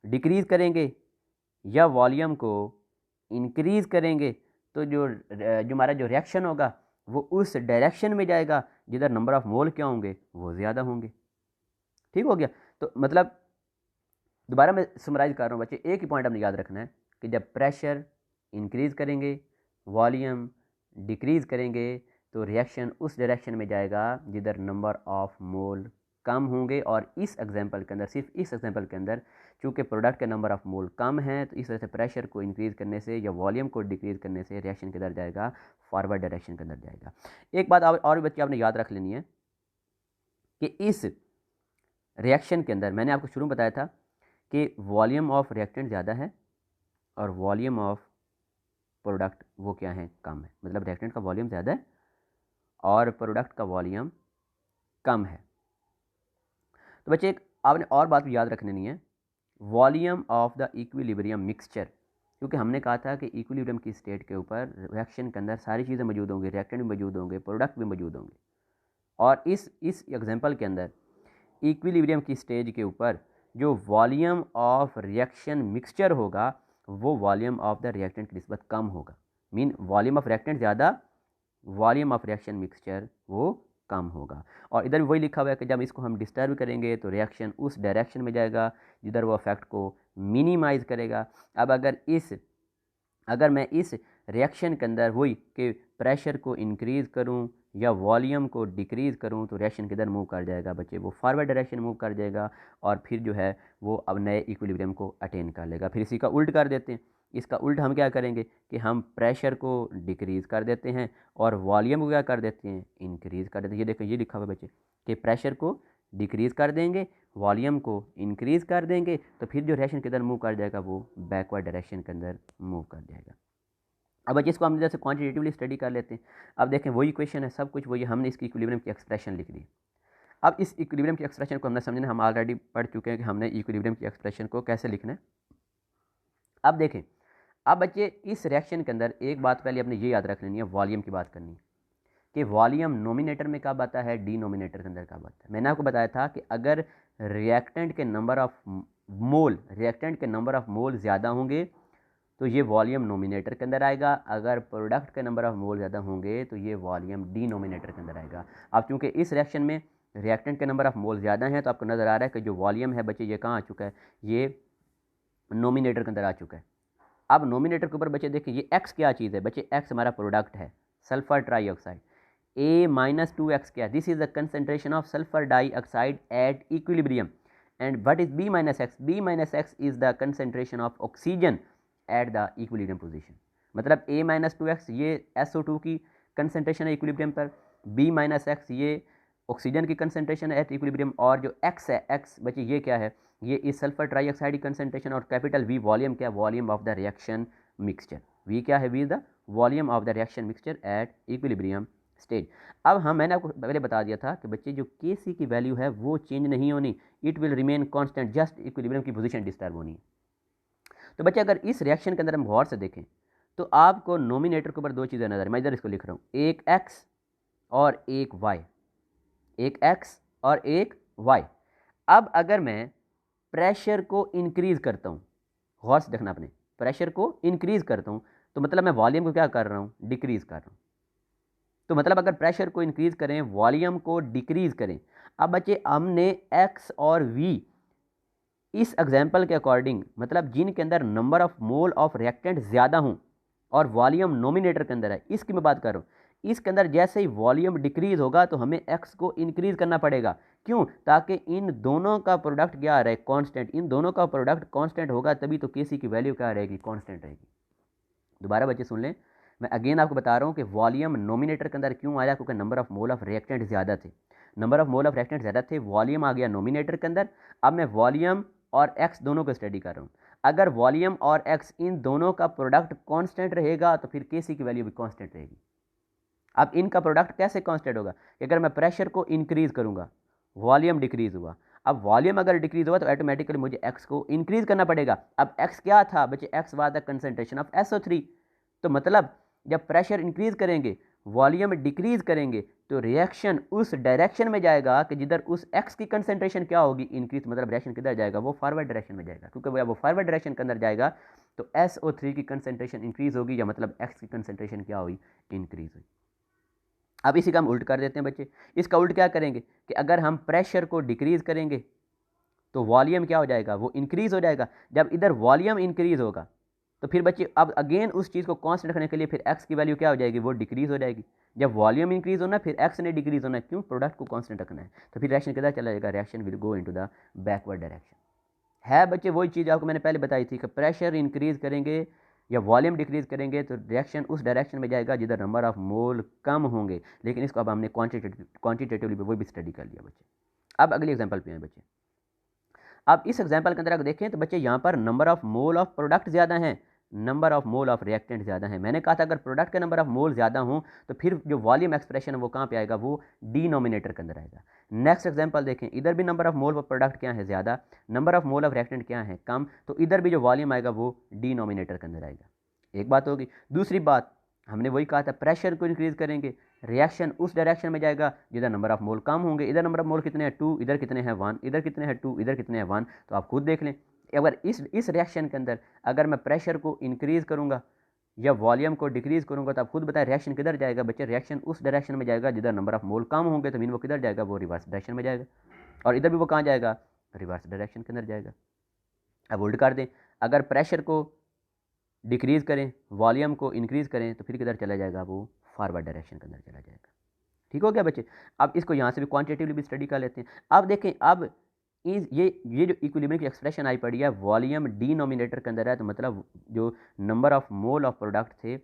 डिक्रीज़ करेंगे या वॉल्यूम को इंक्रीज़ करेंगे तो जो हमारा जो रिएक्शन होगा वो उस डायरेक्शन में जाएगा जिधर नंबर ऑफ मोल क्या होंगे, वो ज़्यादा होंगे। ठीक हो गया। तो मतलब दोबारा मैं समराइज कर रहा हूँ बच्चे, एक ही पॉइंट हमने याद रखना है कि जब प्रेशर इंक्रीज़ करेंगे वॉल्यूम डिक्रीज़ करेंगे तो रिएक्शन उस डायरेक्शन में जाएगा जिधर नंबर ऑफ मोल कम होंगे। और इस एग्जांपल के अंदर, सिर्फ इस एग्जांपल के अंदर, चूँकि प्रोडक्ट के नंबर ऑफ मोल कम है, तो इस तरह से प्रेशर को इंक्रीज़ करने से या वॉल्यूम को डिक्रीज़ करने से रिएक्शन किधर जाएगा, फॉरवर्ड डायरेक्शन के अंदर जाएगा। एक बात और बच्चे आपने याद रख लेनी है कि इस रिएक्शन के अंदर मैंने आपको शुरू में बताया था कि वॉल्यूम ऑफ रिएक्टेंट ज़्यादा है और वॉल्यूम ऑफ प्रोडक्ट वो क्या है, कम है। मतलब रिएक्टेंट का वॉल्यूम ज़्यादा है और प्रोडक्ट का वॉल्यूम कम है। तो बच्चे एक आपने और बात भी याद रखनी नहीं है, volume of the equilibrium mixture, क्योंकि हमने कहा था कि इक्विलिब्रियम की स्टेट के ऊपर रिएक्शन के अंदर सारी चीज़ें मौजूद होंगी, रिएक्टेंट भी मौजूद होंगे, प्रोडक्ट भी मौजूद होंगे। और इस एग्जांपल के अंदर इक्विलिब्रियम की स्टेज के ऊपर जो वॉल्यूम ऑफ रिएक्शन मिक्सचर होगा वो वॉल्यूम ऑफ द रिएक्टेंट की निस्बत कम होगा। मीन वॉल्यूम ऑफ रिएक्टेंट ज़्यादा, वॉल्यूम ऑफ रिएक्शन मिक्सचर वो कम होगा। और इधर भी वही लिखा हुआ है कि जब इसको हम डिस्टर्ब करेंगे तो रिएक्शन उस डायरेक्शन में जाएगा जिधर वो इफेक्ट को मिनिमाइज़ करेगा। अब अगर मैं इस रिएक्शन के अंदर वही कि प्रेशर को इंक्रीज़ करूं या वॉल्यूम को डिक्रीज़ करूं तो रिएक्शन किधर मूव कर जाएगा बच्चे, वो फॉरवर्ड डायरेक्शन मूव कर जाएगा और फिर जो है वो अब नए इक्विलिब्रियम को अटेन कर लेगा। फिर इसी का उल्ट कर देते हैं, इसका उल्ट हम क्या करेंगे कि हम प्रेशर को डिक्रीज़ कर देते हैं और वॉल्यूम को क्या कर देते हैं, इंक्रीज़ कर देते हैं। ये देखो ये लिखा हुआ है बच्चे कि प्रेशर को डिक्रीज़ कर देंगे, वॉल्यूम को इंक्रीज़ कर देंगे, तो फिर जो रिएक्शन किधर मूव कर जाएगा, वो बैकवर्ड डायरेक्शन के अंदर मूव कर जाएगा। अब बच्चे इसको हम जैसे क्वांटिटेटिवली स्टडी कर लेते हैं। अब देखें वही इक्वेशन है, सब कुछ वही, हमने इसकी इक्विलिब्रियम की एक्सप्रेशन लिख दी। अब इस इक्विलिब्रियम की एक्सप्रेशन को हमने समझना, हम ऑलरेडी पढ़ चुके हैं कि हमने इक्विलिब्रियम की एक्सप्रेशन को कैसे लिखना है। अब देखें, अब बच्चे इस रिएक्शन के अंदर एक बात पहले अपने ये याद रख लेनी है, वॉल्यूम की बात करनी है कि वॉल्यूम नोमिनेटर में कब आता है, डिनोमिनेटर के अंदर कब आता है। मैंने आपको बताया था कि अगर रिएक्टेंट के नंबर ऑफ मोल ज़्यादा होंगे तो ये वॉल्यूम नोमिनेटर के अंदर आएगा, अगर प्रोडक्ट के नंबर ऑफ मोल ज़्यादा होंगे तो ये वॉल्यूम डिनोमिनेटर के अंदर आएगा। अब चूँकि इस रिएक्शन में रिएक्टेंट के नंबर ऑफ मोल ज़्यादा हैं तो आपको नज़र आ रहा है कि जो वॉल्यूम है बच्चे ये कहाँ आ चुका है, ये नोमिनेटर के अंदर आ चुका है। अब नोमिनेटर के ऊपर बच्चे देखिए ये एक्स क्या चीज़ है बच्चे, एक्स हमारा प्रोडक्ट है सल्फर ट्राईऑक्साइड। A-2x क्या, this is the concentration of sulphur dioxide at equilibrium. And what is B-x, B-x is the concentration of oxygen at the equilibrium position. मतलब A-2x ये SO2 की concentration है equilibrium पर, B-x ये oxygen की concentration है at equilibrium, और जो x है, x बच्चे ये क्या है, ये इस सल्फर ट्राईऑक्साइड की कंसंट्रेशन, और कैपिटल V वॉल्यूम क्या, volume of the reaction mixture. V क्या है, V is the volume of the reaction mixture at equilibrium stage. अब मैंने आपको पहले बता दिया था कि बच्चे जो Kc की वैल्यू है वो चेंज नहीं होनी, it will remain constant, just equilibrium की पोजीशन डिस्टर्ब होनी है। तो बच्चे अगर इस रिएक्शन के अंदर हम गौर से देखें तो आपको नोमिनेटर के ऊपर दो चीज़ें नजर, मैं इधर इसको लिख रहा हूँ, एक x और एक y, एक x और एक y। अब अगर मैं प्रेशर को इंक्रीज़ करता हूँ, गौर से देखना अपने, प्रेशर को इंक्रीज़ करता हूँ तो मतलब मैं वॉल्यूम को क्या कर रहा हूँ, डिक्रीज़ कर रहा हूँ। तो मतलब अगर प्रेशर को इंक्रीज़ करें, वॉल्यूम को डिक्रीज़ करें। अब बच्चे हमने x और v इस एग्जाम्पल के अकॉर्डिंग, मतलब जिनके अंदर number of mole of reactant ज़्यादा हूँ और वॉल्यूम नोमिनेटर के अंदर है, इसकी मैं बात कर रहा हूँ। इसके अंदर जैसे ही वॉल्यूम डिक्रीज़ होगा तो हमें x को इंक्रीज़ करना पड़ेगा। क्यों, ताकि इन दोनों का प्रोडक्ट क्या रहे, कांस्टेंट। इन दोनों का प्रोडक्ट कांस्टेंट होगा तभी तो Kc की वैल्यू क्या रहेगी, कांस्टेंट रहेगी। दोबारा बच्चे सुन लें, मैं अगेन आपको बता रहा हूँ कि वॉल्यूम नोमिनेटर के अंदर क्यों आया, क्योंकि number of mole of reactant ज़्यादा थे, number of mole of reactant ज़्यादा थे, वॉल्यूम आ गया नोमिनेटर के अंदर। अब मैं वॉल्यूम और x दोनों को स्टडी कर रहा हूँ। अगर वॉल्यूम और x इन दोनों का प्रोडक्ट कांस्टेंट रहेगा तो फिर Kc की वैल्यू भी कांस्टेंट रहेगी। अब इनका प्रोडक्ट कैसे कांस्टेंट होगा, अगर मैं प्रेशर को इंक्रीज़ करूँगा, वॉल्यूम डिक्रीज़ हुआ। अब वॉल्यूम अगर डिक्रीज़ हुआ तो ऑटोमेटिकली मुझे x को इंक्रीज़ करना पड़ेगा। अब x क्या था बच्चे, x was the concentration of SO3। तो मतलब जब प्रेशर इंक्रीज़ करेंगे, वॉल्यूम डिक्रीज़ करेंगे, तो रिएक्शन उस डायरेक्शन में जाएगा कि जिधर उस x की कंसंट्रेशन क्या होगी, इंक्रीज। मतलब रिएक्शन किधर जाएगा, वो फॉरवर्ड डायरेक्शन में जाएगा, क्योंकि वो फॉरवर्ड डायरेक्शन के अंदर जाएगा तो SO3 की कंसंट्रेशन इंक्रीज़ होगी, या मतलब x की कंसंट्रेशन क्या हुई, इंक्रीज़ हुई। अब इसी का हम उल्ट कर देते हैं बच्चे। इसका उल्ट क्या करेंगे कि अगर हम प्रेशर को डिक्रीज़ करेंगे तो वॉल्यूम क्या हो जाएगा, वो इंक्रीज़ हो जाएगा। जब इधर वॉल्यूम इंक्रीज़ होगा तो फिर बच्चे अब अगेन उस चीज़ को कांस्टेंट रखने के लिए फिर एक्स की वैल्यू क्या हो जाएगी, वो डिक्रीज हो जाएगी। जब वॉल्यूम इंक्रीज होना फिर एक्स ने डिक्रीज होना, क्यों, प्रोडक्ट को कांस्टेंट रखना है। तो फिर रिएक्शन किधर चला जाएगा, reaction will go into the backward direction. है बच्चे वही चीज़ आपको मैंने पहले बताई थी कि प्रेशर इंक्रीज करेंगे या वॉल्यूम डिक्रीज करेंगे तो रिएक्शन उस डायरेक्शन में जाएगा जिधर नंबर ऑफ मोल कम होंगे। लेकिन इसको अब हमने क्वांटिटेटिवली वो भी स्टडी कर लिया बच्चे। अब अगले एग्जाम्पल पे हैं बच्चे। अब इस एग्जाम्पल के अंदर अगर देखें तो बच्चे यहाँ पर number of mole of product ज़्यादा हैं, number of mole of reactant ज़्यादा है। मैंने कहा था अगर प्रोडक्ट का नंबर ऑफ मोल ज़्यादा हो तो फिर जो वॉल्यूम एक्सप्रेशन है वो कहाँ पे आएगा, वो डिनोमिनेटर के अंदर आएगा। नेक्स्ट एग्जांपल देखें, इधर भी number of mole of product क्या है ज़्यादा, number of mole of reactant क्या है कम, तो इधर भी जो वॉल्यूम आएगा वो डिनोमिनेटर के अंदर आएगा। एक बात होगी। दूसरी बात हमने वही कहा था, प्रेशर को इंक्रीज करेंगे रिएक्शन उस डायरेक्शन में जाएगा जिधर नंबर ऑफ मोल कम होंगे। इधर नंबर ऑफ मोल कितने हैं 2, इधर कितने हैं 1, इधर कितने हैं 2, इधर कितने हैं 1। तो आप खुद देख लें अगर इस रिएक्शन के अंदर अगर मैं प्रेशर को इंक्रीज करूंगा या वॉल्यूम को डिक्रीज करूंगा तो आप खुद बताएं रिएक्शन किधर जाएगा बच्चे, रिएक्शन उस डायरेक्शन में जाएगा जिधर नंबर ऑफ मोल कम होंगे। तो मीन वो किधर जाएगा, वो रिवर्स डायरेक्शन में जाएगा। और इधर भी वो कहाँ जाएगा, रिवर्स डायरेक्शन के अंदर जाएगा। अब उल्ट कर दें, अगर प्रेशर को डिक्रीज करें वॉल्यूम को इंक्रीज करें तो फिर किधर चला जाएगा, वो फॉरवर्ड डायरेक्शन के अंदर चला जाएगा। ठीक हो गया बच्चे। अब इसको यहाँ से भी क्वांटिटेटिवली भी स्टडी कर लेते हैं। अब देखें, अब ये जो इक्विलिब्रियम की एक्सप्रेशन आई पड़ी है वॉल्यूम डिनोमिनेटर के अंदर है, तो मतलब जो number of mole of product थे,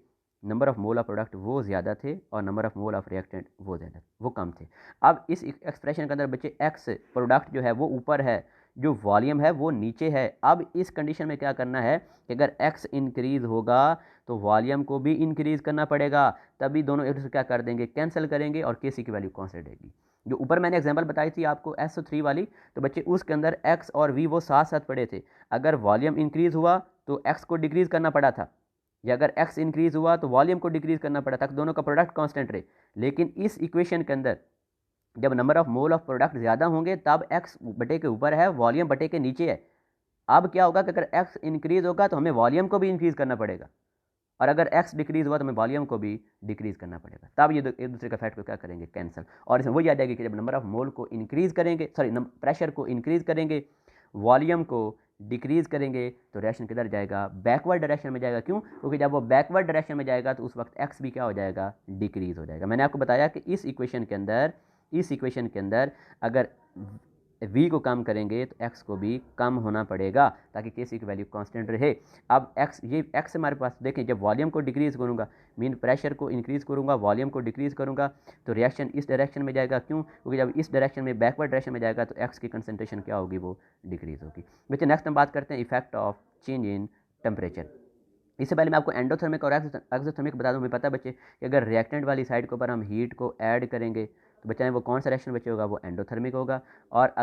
number of mole of product वो ज़्यादा थे और number of mole of reactant वो कम थे। अब इस एक्सप्रेशन के अंदर बच्चे एक्स प्रोडक्ट जो है वो ऊपर है, जो वॉल्यूम है वो नीचे है। अब इस कंडीशन में क्या करना है कि अगर एक्स इंक्रीज़ होगा तो वॉल्यूम को भी इंक्रीज़ करना पड़ेगा, तभी दोनों एक दूसरे क्या कर देंगे, कैंसिल करेंगे और के सी की वैल्यू कांस्टेंट रहेगी। जो ऊपर मैंने एग्जांपल बताई थी आपको SO3 वाली, तो बच्चे उसके अंदर एक्स और वी वो साथ साथ पड़े थे। अगर वॉल्यूम इंक्रीज़ हुआ तो एक्स को डिक्रीज़ करना पड़ा था, या अगर एक्स इंक्रीज़ हुआ तो वॉल्यूम को डिक्रीज़ करना पड़ा था, दोनों का प्रोडक्ट कांस्टेंट रहे। लेकिन इस इक्वेशन के अंदर जब number of mole of product ज़्यादा होंगे तब एक्स बटे के ऊपर है, वॉल्यूम बटे के नीचे है। अब क्या होगा कि अगर एक्स इंक्रीज़ होगा तो हमें वॉल्यूम को भी इंक्रीज़ करना पड़ेगा, और अगर एक्स डिक्रीज़ हुआ तो हमें वॉल्यूम को भी डिक्रीज़ करना पड़ेगा। तब ये एक दूसरे का फैक्ट को क्या करेंगे, कैंसिल। और इसमें वही आ जाएगी कि जब नंबर ऑफ मोल को इंक्रीज़ करेंगे, प्रेशर को इंक्रीज़ करेंगे, वॉल्यूम को डिक्रीज़ करेंगे, तो रिएक्शन किधर जाएगा, बैकवर्ड डायरेक्शन में जाएगा। क्यों, क्योंकि जब वो बैकवर्ड डायरेक्शन में जाएगा तो उस वक्त एक्स भी क्या हो जाएगा, डिक्रीज़ हो जाएगा। मैंने आपको बताया कि इस इक्वेशन के अंदर अगर v को कम करेंगे तो x को भी कम होना पड़ेगा ताकि kc की वैल्यू कांस्टेंट रहे। अब x हमारे पास देखें, जब वॉल्यूम को डिक्रीज़ करूंगा मीन प्रेशर को इंक्रीज़ करूंगा, वॉल्यूम को डिक्रीज़ करूंगा, तो रिएक्शन इस डायरेक्शन में जाएगा। क्यों, क्योंकि जब इस डायरेक्शन में बैकवर्ड डायरेक्शन में जाएगा तो x की कंसंट्रेशन क्या होगी, वो डिक्रीज़ होगी। बच्चे नेक्स्ट हम बात करते हैं effect of change in temperature. इससे पहले मैं आपको एंडोथर्मिक और एक्सोथर्मिक बता दूं। हमें पता है बच्चे कि अगर रिएक्टेंट वाली साइड के ऊपर हम हीट को ऐड करेंगे तो बच्चे वो कौन सा रिएक्शन बच्चे होगा, वो एंडोथर्मिक होगा। और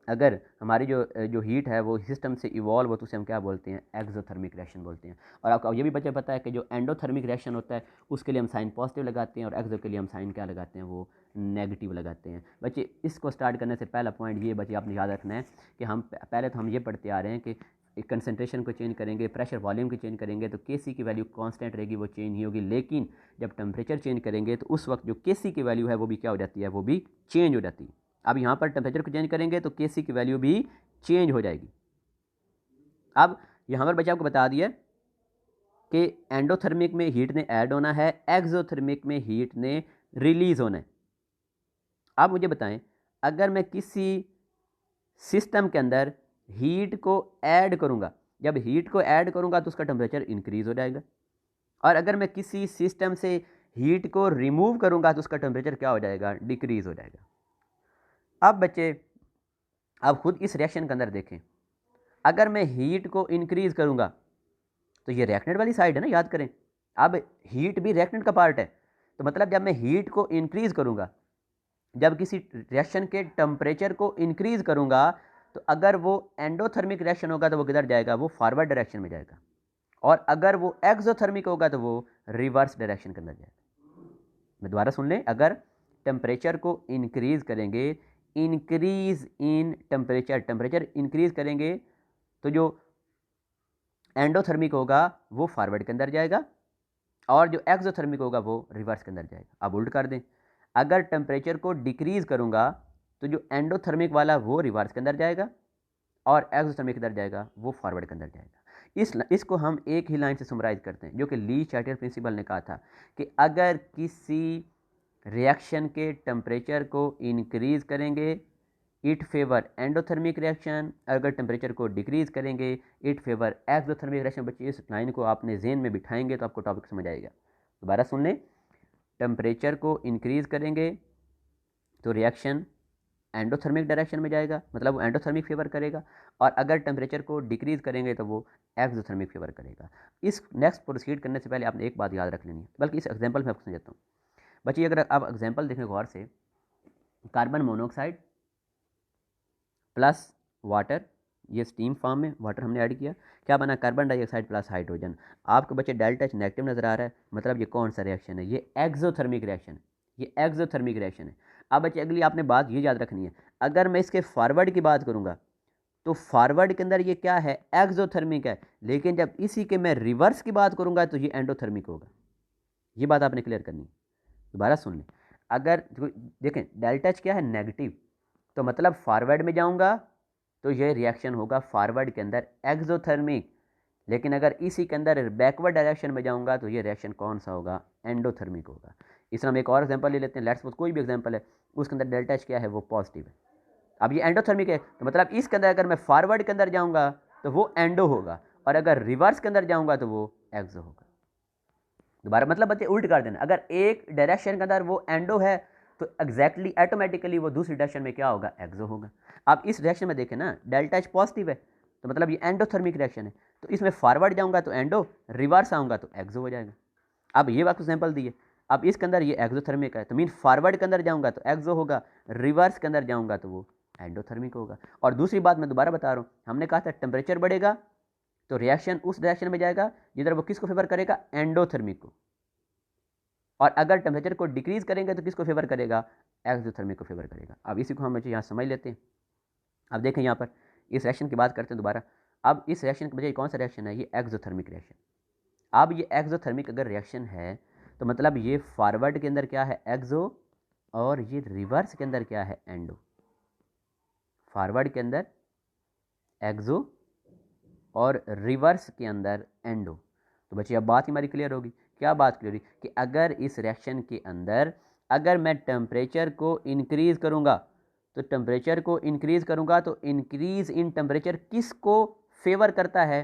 अगर हमारी जो हीट है वो सिस्टम से इवॉल्व हो तो उसे हम क्या बोलते हैं, एक्सोथर्मिक रिएक्शन बोलते हैं। और आपको ये भी बच्चे पता है कि जो एंडोथर्मिक रिएक्शन होता है उसके लिए हम साइन पॉजिटिव लगाते हैं और एक्सो के लिए हम साइन क्या लगाते हैं, वो नेगेटिव लगाते हैं। बच्चे इसको स्टार्ट करने से पहला पॉइंट ये बच्चे आपने याद रखना है कि हम पहले तो हम ये पढ़ते आ रहे हैं कि कंसंट्रेशन को चेंज करेंगे, प्रेशर वॉल्यूम को चेंज करेंगे तो के सी की वैल्यू कांस्टेंट रहेगी, वो चेंज नहीं होगी। लेकिन जब टेम्परेचर चेंज करेंगे तो उस वक्त जो के सी की वैल्यू है वो भी क्या हो जाती है, वो भी चेंज हो जाती है। अब यहाँ पर टेम्परेचर को चेंज करेंगे तो के सी की वैल्यू भी चेंज हो जाएगी। अब यहाँ पर बच्चे आपको बता दिया कि एंडोथर्मिक में हीट ने ऐड होना है, एक्सोथर्मिक में हीट ने रिलीज होना है। अब मुझे बताएं, अगर मैं किसी सिस्टम के अंदर हीट को ऐड करूंगा, जब हीट को ऐड करूंगा तो उसका टेम्परेचर इंक्रीज हो जाएगा, और अगर मैं किसी सिस्टम से हीट को रिमूव करूंगा तो उसका टेम्परेचर क्या हो जाएगा, डिक्रीज हो जाएगा। अब बच्चे आप खुद इस रिएक्शन के अंदर देखें, अगर मैं हीट को इंक्रीज करूंगा तो ये रिएक्टेंट वाली साइड है ना, याद करें। अब हीट भी रिएक्टेंट का पार्ट है, तो मतलब जब मैं हीट को इंक्रीज करूंगा, जब किसी रिएक्शन के टेम्परेचर को इंक्रीज करूंगा तो अगर वो एंडोथर्मिक रिएक्शन होगा तो वो किधर जाएगा, वो फॉरवर्ड डायरेक्शन में जाएगा, और अगर वो एक्सोथर्मिक होगा तो वो रिवर्स डायरेक्शन के अंदर जाएगा। मैं दोबारा सुन लें, अगर टेम्परेचर को इंक्रीज करेंगे, इंक्रीज इन टेम्परेचर इंक्रीज करेंगे तो जो एंडोथर्मिक होगा वो फॉरवर्ड के अंदर जाएगा, और जो एक्सोथर्मिक होगा वो रिवर्स के अंदर जाएगा। अब उल्ट कर दें, अगर टेम्परेचर को डिक्रीज करूंगा तो जो एंडोथर्मिक वाला वो रिवर्स के अंदर जाएगा और एक्सोथर्मिक के अंदर जाएगा, वो फॉरवर्ड के अंदर जाएगा। इसको हम एक ही लाइन से समराइज करते हैं, जो कि ली चार्टियर प्रिंसिपल ने कहा था कि अगर किसी रिएक्शन के टेम्परेचर को इंक्रीज करेंगे इट फेवर एंडोथर्मिक रिएक्शन, अगर टेम्परेचर को डिक्रीज करेंगे इट फेवर एक्सोथर्मिक रिएक्शन। बच्चे इस लाइन को आपने जेन में बिठाएंगे तो आपको टॉपिक समझ आएगा। दोबारा सुन लें, टेम्परेचर को इंक्रीज करेंगे तो रिएक्शन एंडोथर्मिक डायरेक्शन में जाएगा, मतलब वो एंडोथर्मिक फेवर करेगा, और अगर टेम्परेचर को डिक्रीज करेंगे तो वो एक्सोथर्मिक फेवर करेगा। इस नेक्स्ट प्रोसीड करने से पहले आपने एक बात याद रख लेनी है, बल्कि इस एग्जांपल में आपको समझाता हूँ। बच्चे अगर आप एग्जांपल देखें गौर से, कार्बन मोनोऑक्साइड प्लस वाटर, ये स्टीम फॉर्म में वाटर हमने ऐड किया, क्या बना, कार्बन डाइऑक्साइड प्लस हाइड्रोजन। आपको बच्चे डेल्टा एच नेगेटिव नजर आ रहा है, मतलब ये कौन सा रिएक्शन है, ये एक्सोथर्मिक रिएक्शन है, ये एक्सोथर्मिक रिएक्शन है। अब बच्चे अगली आपने बात ये याद रखनी है, अगर मैं इसके फॉरवर्ड की बात करूंगा तो फॉरवर्ड के अंदर ये क्या है, एक्सोथर्मिक है, लेकिन जब इसी के मैं रिवर्स की बात करूंगा तो ये एंडोथर्मिक होगा। ये बात आपने क्लियर करनी है, दोबारा सुन लें। अगर देखें डेल्टा एच क्या है, नेगेटिव, तो मतलब फॉरवर्ड में जाऊंगा तो ये रिएक्शन होगा फॉरवर्ड के अंदर एक्सोथर्मिक, लेकिन अगर इसी के अंदर बैकवर्ड डायरेक्शन में जाऊंगा तो ये रिएक्शन कौन सा होगा, एंडोथर्मिक होगा। इस तरह हम एक और एग्जांपल ले लेते हैं, लेट्स सपोज कोई भी एग्जांपल है, उसके अंदर डेल्टा एच क्या है, वो पॉजिटिव है। अब ये एंडोथर्मिक है, तो मतलब इसके अंदर अगर मैं फॉरवर्ड के अंदर जाऊंगा तो वो एंडो होगा, और अगर रिवर्स के अंदर जाऊंगा तो वो एक्सो होगा। दोबारा मतलब बच्चे उल्ट कर देना, अगर एक डायरेक्शन के अंदर वो एंडो है तो एग्जैक्टली ऑटोमेटिकली वो दूसरी डायरेक्शन में क्या होगा, एक्सो होगा। अब इस रिएक्शन में देखें ना, डेल्टा एच पॉजिटिव है तो मतलब ये एंडोथर्मिक रिएक्शन है, तो इसमें फॉरवर्ड जाऊंगा तो एंडो, रिवर्स आऊंगा तो एक्सो हो जाएगा। अब ये बात एग्जाम्पल दी है, अब इसके अंदर ये एक्सोथर्मिक है तो मीन फॉरवर्ड के अंदर जाऊंगा तो एक्सो होगा, रिवर्स के अंदर जाऊंगा तो वो एंडोथर्मिक होगा। और दूसरी बात मैं दोबारा बता रहा हूँ, हमने कहा था टेम्परेचर बढ़ेगा तो रिएक्शन उस डायरेक्शन में जाएगा जिधर वो किसको फेवर करेगा, एंडोथर्मिक को, और अगर टेम्परेचर को डिक्रीज करेंगे तो किसको फेवर करेगा, एक्सोथर्मिक को फेवर करेगा। अब इसी को हम यहाँ समझ लेते हैं। अब देखें यहाँ पर इस रिएक्शन की बात करते हैं दोबारा। अब इस रिएक्शन के बजाय कौन सा रिएक्शन है, ये एक्सोथर्मिक रिएक्शन। अब ये एक्सोथर्मिक अगर रिएक्शन है तो मतलब ये फॉरवर्ड के अंदर क्या है, एक्सो, और ये रिवर्स के अंदर क्या है, एंडो। फॉरवर्ड के अंदर एक्सो और रिवर्स के अंदर एंडो। तो बच्चे अब बात हमारी क्लियर होगी, क्या बात क्लियर होगी कि अगर इस रिएक्शन के अंदर अगर मैं टेम्परेचर को इंक्रीज करूंगा तो टेम्परेचर को इंक्रीज करूंगा तो इंक्रीज इन टेम्परेचर किसको फेवर करता है,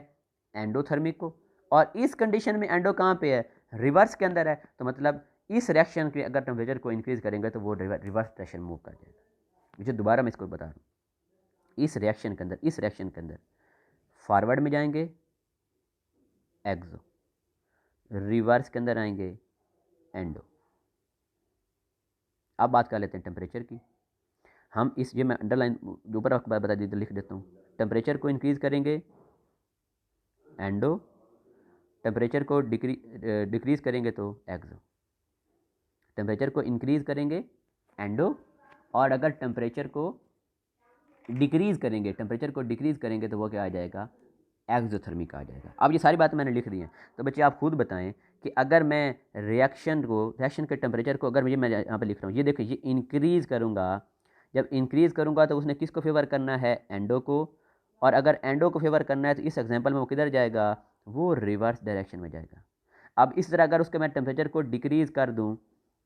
एंडोथर्मिक को, और इस कंडीशन में एंडो कहाँ पे है, रिवर्स के अंदर है, तो मतलब इस रिएक्शन के अगर टेम्परेचर को इंक्रीज करेंगे तो वो रिवर्स डायरेक्शन मूव कर जाएगा। मुझे दोबारा मैं इसको बता रहा हूँ, इस रिएक्शन के अंदर फॉरवर्ड में जाएंगे एक्सो, रिवर्स के अंदर आएंगे एंडो। अब बात कर लेते हैं टेम्परेचर की। हम इस ये मैं अंडरलाइन जो ऊपर आपको बात बता दी लिख देता हूँ, टेम्परेचर को इंक्रीज करेंगे एंडो, टेम्परेचर को डिक्रीज करेंगे तो एक्सो। टेम्परेचर को इंक्रीज करेंगे एंडो, और अगर टेम्परेचर को डिक्रीज करेंगे तो वो क्या आ जाएगा, एक्सोथर्मिक आ जाएगा। अब ये सारी बातें मैंने लिख दी हैं, तो बच्चे आप खुद बताएं कि अगर मैं रिएक्शन के टेम्परेचर को अगर मैं यहाँ पे लिख रहा हूँ, ये देखिए ये इंक्रीज करूँगा, जब इंक्रीज करूँगा तो उसने किसको फेवर करना है, एंडो को, और अगर एंडो को फेवर करना है तो इस एग्जाम्पल में वो किधर जाएगा, वो रिवर्स डायरेक्शन में जाएगा। अब इस तरह अगर उसके मैं टेम्परेचर को डिक्रीज कर दूँ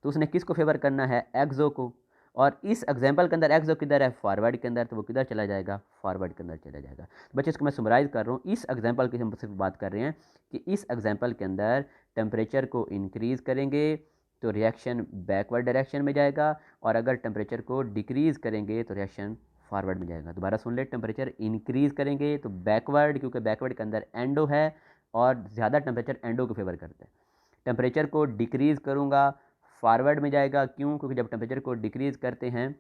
तो उसने किसको फेवर करना है, एक्सो को, और इस एग्जाम्पल के अंदर एक्सो किधर है, फॉरवर्ड के अंदर, तो वो किधर चला जाएगा, फॉरवर्ड के अंदर चला जाएगा। तो बच्चे इसको मैं समराइज कर रहा हूँ, इस एग्जाम्पल की हम सिर्फ बात कर रहे हैं कि इस एग्जाम्पल के अंदर टेम्परेचर को इंक्रीज करेंगे तो रिएक्शन बैकवर्ड डायरेक्शन में जाएगा, और अगर टेम्परेचर को डिक्रीज करेंगे तो रिएक्शन फॉरवर्ड में जाएगा। दोबारा सुन ले, टेम्परेचर इंक्रीज करेंगे तो बैकवर्ड, क्योंकि बैकवर्ड के अंदर एंडो है और ज़्यादा टेम्परेचर एंडो को फेवर करता है। टेम्परेचर को डिक्रीज करूँगा, फॉरवर्ड में जाएगा, क्यों, क्योंकि जब टेम्परेचर को डिक्रीज करते हैं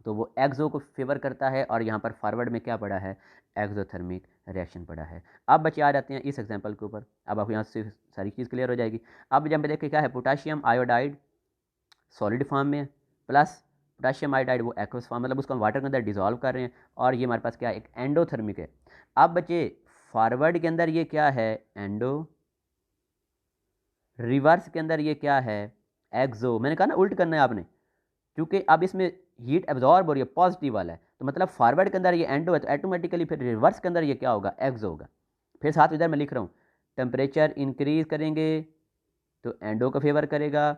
तो वो एक्सो को फेवर करता है, और यहाँ पर फॉरवर्ड में क्या पड़ा है, एक्सोथर्मिक रिएक्शन पड़ा है। अब बच्चे आ जाते हैं इस एग्जांपल के ऊपर, अब आपको यहाँ से सारी चीज़ क्लियर हो जाएगी। अब जब देखें क्या है, पोटाशियम आयोडाइड सॉलिड फॉर्म में प्लस पोटाशियम आयोडाइड वो एक्वस फॉर्म, मतलब उसको हम वाटर के अंदर डिजोल्व कर रहे हैं, और ये हमारे पास क्या है, एक एंडोथर्मिक है। अब बच्चे फॉरवर्ड के अंदर ये क्या है, एंडो, रिवर्स के अंदर ये क्या है, एक्सो। मैंने कहा ना उल्ट करना है आपने, क्योंकि अब इसमें हीट एब्जॉर्ब हो रही है, पॉजिटिव वाला है, तो मतलब फॉरवर्ड के अंदर ये एंडो है तो ऑटोमेटिकली फिर रिवर्स के अंदर ये क्या होगा, एक्सो होगा। फिर साथ इधर मैं लिख रहा हूँ, टेम्परेचर इंक्रीज़ करेंगे तो एंडो को फेवर करेगा,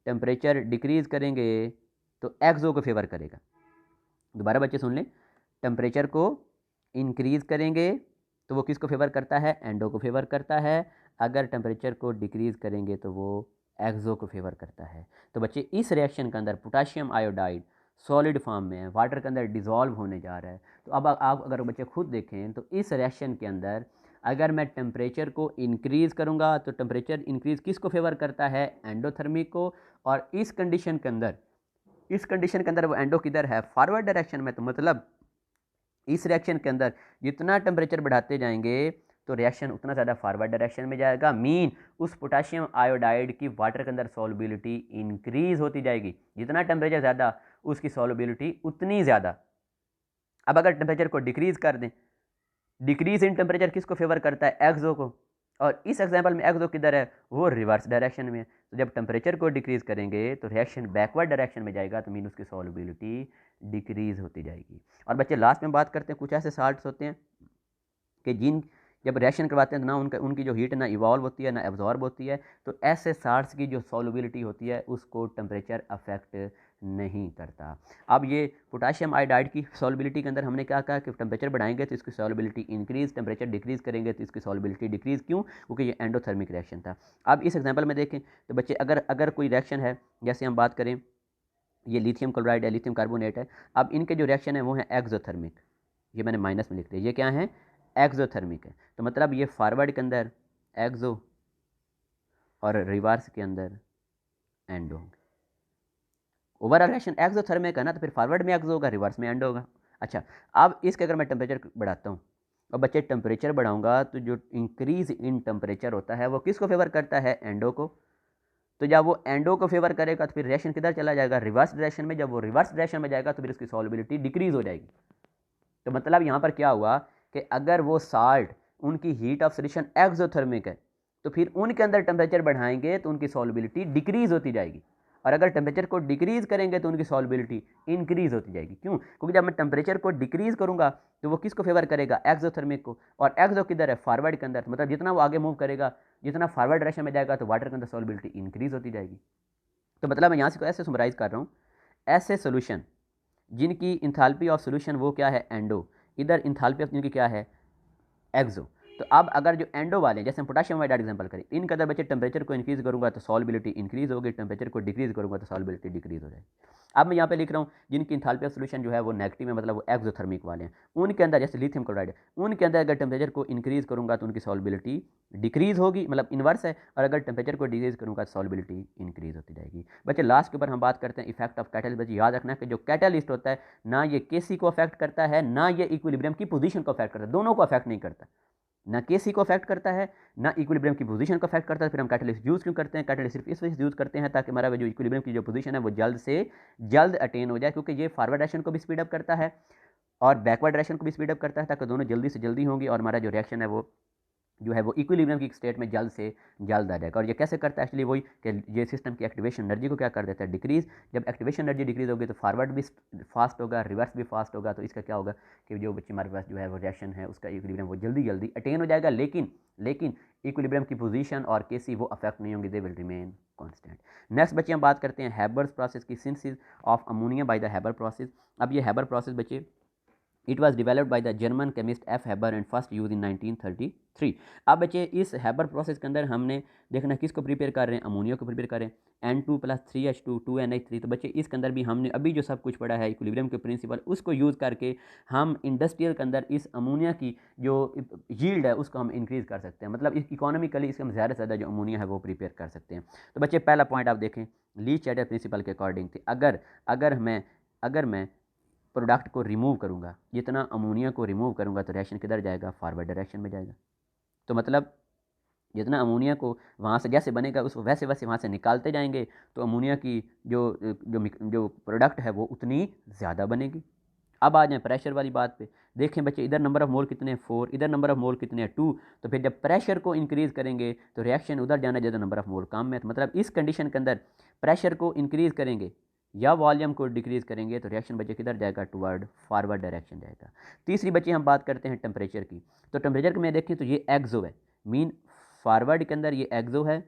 टेम्परेचर डिक्रीज़ करेंगे तो एक्सो को फेवर करेगा। दोबारा बच्चे सुन लें, टेम्परेचर को इंक्रीज़ करेंगे तो वो किसको फेवर करता है, एंडो को फेवर करता है। अगर टेम्परेचर को डिक्रीज़ करेंगे तो वो एक्सो को फेवर करता है। तो बच्चे इस रिएक्शन के अंदर पोटाशियम आयोडाइड सॉलिड फॉर्म में है, वाटर के अंदर डिज़ोल्व होने जा रहा है। तो अब आप अगर बच्चे खुद देखें तो इस रिएक्शन के अंदर अगर मैं टेम्परेचर को इंक्रीज़ करूँगा तो टेम्परेचर इंक्रीज़ किसको फेवर करता है, एंडोथर्मिक को। और इस कंडीशन के अंदर वो एंडो किधर है, फॉरवर्ड डायरेक्शन में। तो मतलब इस रिएक्शन के अंदर जितना टेम्परेचर बढ़ाते जाएंगे तो रिएक्शन उतना ज़्यादा फॉरवर्ड डायरेक्शन में जाएगा। मीन उस पोटाशियम आयोडाइड की वाटर के अंदर सॉल्युबिलिटी इंक्रीज होती जाएगी। जितना टेम्परेचर ज़्यादा उसकी सॉल्युबिलिटी उतनी ज़्यादा। अब अगर टेम्परेचर को डिक्रीज कर दें, डिक्रीज इन टेम्परेचर किसको फेवर करता है, एक्सो को। और इस एग्जाम्पल में एक्सो किधर है, वो रिवर्स डायरेक्शन में है। तो जब टेम्परेचर को डिक्रीज करेंगे तो रिएक्शन बैकवर्ड डायरेक्शन में जाएगा, तो मीन उसकी सॉल्युबिलिटी डिक्रीज होती जाएगी। और बच्चे लास्ट में बात करते हैं, कुछ ऐसे साल्ट्स होते हैं कि जिन जब रिएक्शन करवाते हैं तो ना उनकी जो हीट ना इवॉल्व होती है ना एब्जॉर्ब होती है। तो ऐसे साल्ट्स की जो सॉल्युबिलिटी होती है उसको टेम्परेचर अफेक्ट नहीं करता। अब ये पोटाशियम आयोडाइड की सॉल्युबिलिटी के अंदर हमने क्या कहा कि टेम्परेचर बढ़ाएंगे तो इसकी सॉल्युबिलिटी इंक्रीज, टेम्परेचर डिक्रीज करेंगे तो इसकी सॉल्युबिलिटी डिक्रीज। क्यों? क्योंकि ये एंडोथर्मिक रिएक्शन था। अब इस एग्जाम्पल में देखें तो बच्चे अगर कोई रिएक्शन है, जैसे हम बात करें ये लिथियम क्लोराइड है, लिथियम कार्बोनेट है। अब इनके जो रिएक्शन है वो है एक्सोथर्मिक, ये मैंने माइनस में लिख दिया, ये क्या है, एक्सोथर्मिक है। तो मतलब ये फॉरवर्ड के अंदर एक्सो और रिवर्स के अंदर एंडो होंगे। ओवरऑल रिएक्शन एक्सोथर्मिक है ना, तो फिर फॉरवर्ड में एक्सो होगा, रिवर्स में एंडो होगा। अच्छा, अब इसके अगर मैं टेम्परेचर बढ़ाता हूँ और बच्चे टेम्परेचर बढ़ाऊंगा तो जो इंक्रीज इन टेम्परेचर होता है वो किसको फेवर करता है, एंडो को। तो जब वो एंडो को फेवर करेगा तो फिर रिएक्शन किधर चला जाएगा, रिवर्स डायरेक्शन में। जब वो रिवर्स डायरेक्शन में जाएगा तो फिर उसकी सॉल्युबिलिटी डिक्रीज हो जाएगी। तो मतलब यहाँ पर क्या हुआ कि अगर वो साल्ट उनकी हीट ऑफ सोल्यूशन एक्सोथर्मिक है तो फिर उनके अंदर टेम्परेचर बढ़ाएंगे तो उनकी सॉल्युबिलिटी डिक्रीज होती जाएगी। और अगर टेम्परेचर को डिक्रीज करेंगे तो उनकी सॉल्युबिलिटी इंक्रीज होती जाएगी। क्यों? क्योंकि जब मैं टेम्परेचर को डिक्रीज करूंगा तो वो किसको फेवर करेगा, एक्सोथर्मिक को। और एक्सो किधर है, फॉरवर्ड के अंदर। मतलब जितना वो आगे मूव करेगा, जितना फॉरवर्ड डायरेक्शन में जाएगा तो वाटर के अंदर सॉल्युबिलिटी इंक्रीज होती जाएगी। तो मतलब मैं यहाँ से ऐसे समराइज कर रहा हूँ, ऐसे सोल्यूशन जिनकी इंथैल्पी ऑफ सोल्यूशन वो क्या है, एंडो, इधर इंथैल्पी ऑफ जिनकी क्या है, एक्सो। तो अब अगर जो एंडो वाले, जैसे हम पोटाशियम आयोडाइड एग्जांपल करें, इनका अगर बच्चे टेम्परेचर को इंक्रीज करूंगा तो सॉल्युबिलिटी इंक्रीज होगी, टेम्परेचर को डिक्रीज करूंगा तो सॉल्युबिलिटी डिक्रीज हो जाएगी। अब मैं यहाँ पे लिख रहा हूँ जिनकी इंथैल्पी ऑफ सोल्यूशन जो है वो नेगेटिव है, मतलब वो एक्सोथर्मिक वाले हैं। उनके अंदर जैसे लिथियम क्लोराइड है, उनके अंदर अगर टेम्परेचर को इंक्रीज करूंगा तो उनकी सॉल्युबिलिटी डिक्रीज होगी, मतलब इन्वर्स है। और अगर टेम्परेचर को डिक्रीज करूंगा तो सॉल्युबिलिटी इंक्रीज होती जाएगी। बच्चे लास्ट के ऊपर हम बात करते हैं इफेक्ट ऑफ कैटलिस्ट। बच्चे याद रखना कि जो कैटलिस्ट होता है ना ये केसी को अफेक्ट करता है ना ये इक्विलिब्रियम की पोजीशन को अफेक्ट करता है, दोनों को अफेक्ट नहीं करता। ना केसी को अफेक्ट करता है ना इक्विलिब्रियम की पोजीशन को अफेक्ट करता है। फिर हम कैटलिस्ट यूज़ क्यों करते हैं, कैटलिस्ट सिर्फ इस वजह से यूज़ करते हैं ताकि हमारा जो इक्विलिब्रियम की जो पोजीशन है वो जल्द से जल्द अटेन हो जाए, क्योंकि ये फॉरवर्ड डायरेक्शन को भी स्पीड अप करता है और बैकवर्ड डायरेक्शन को भी स्पीड अप करता है, ताकि दोनों जल्दी से जल्दी होंगी और हमारा जो रिएक्शन है वो जो है वो इक्विलिब्रियम की स्टेट में जल्द से जल्द आ जाएगा। और ये कैसे करता है, एक्चुअली वही कि ये सिस्टम की एक्टिवेशन एनर्जी को क्या कर देता है, डिक्रीज। जब एक्टिवेशन एनर्जी डिक्रीज होगी तो फॉरवर्ड भी फास्ट होगा, रिवर्स भी फास्ट होगा। तो इसका क्या होगा कि जो बच्चे हमारे पास जो है वो रिएक्शन है उसका इक्विलिब्रियम वो जल्दी जल्दी अटेन हो जाएगा। लेकिन इक्विलिब्रियम की पोजीशन और केसी वो अफेक्ट नहीं होंगे, they will remain constant. Next बच्चे हम बात करते हैं हैबर्स प्रोसेस की, synthesis of ammonia by the Haber process. अब ये हैबर प्रोसेस बच्चे it was developed by the German chemist F Haber and first use in 1933। अब बच्चे इस हैबर प्रोसेस के अंदर हमने देखना किसको प्रिपेयर कर रहे हैं, अमोनिया को प्रिपेयर करें, N2+3H2 2NH3। तो बच्चे इसके अंदर भी हमने अभी जो सब कुछ पढ़ा है इक्विलिब्रियम के प्रिंसिपल, उसको यूज़ करके हम इंडस्ट्रियल के अंदर इस अमोनिया की जो यील्ड है उसको हम इंक्रीज़ कर सकते हैं। मतलब इकोनॉमिकली इसके हम ज़्यादा से ज़्यादा जो अमोनिया है वो प्रिपेयर कर सकते हैं। तो बच्चे पहला पॉइंट आप देखें, ली-चैटर प्रिंसिपल के अकॉर्डिंग थी, अगर मैं प्रोडक्ट को रिमूव करूंगा, जितना अमोनिया को रिमूव करूंगा तो रिएक्शन किधर जाएगा, फॉरवर्ड डायरेक्शन में जाएगा। तो मतलब जितना अमोनिया को वहाँ से जैसे बनेगा उसको वैसे वैसे वहाँ से निकालते जाएंगे तो अमोनिया की जो प्रोडक्ट है वो उतनी ज़्यादा बनेगी। अब आ जाए प्रेशर वाली बात पे, देखें बच्चे इधर नंबर ऑफ मोल कितने हैं 4, इधर नंबर ऑफ मोल कितने हैं 2। तो फिर जब प्रेशर को इंक्रीज़ करेंगे तो रिएक्शन उधर जाना ज़्यादा, नंबर ऑफ मोल कम है। तो मतलब इस कंडीशन के अंदर प्रेशर को इंक्रीज़ करेंगे या वॉल्यूम को डिक्रीज़ करेंगे तो रिएक्शन बच्चे किधर जाएगा, टुवर्ड फॉरवर्ड डायरेक्शन जाएगा। तीसरी बच्चे हम बात करते हैं टेम्परेचर की। तो टेम्परेचर में देखें तो ये एक्सो है, मीन फॉरवर्ड के अंदर ये एक्सो है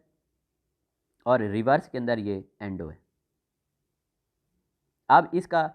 और रिवर्स के अंदर ये एंडो है। अब इसका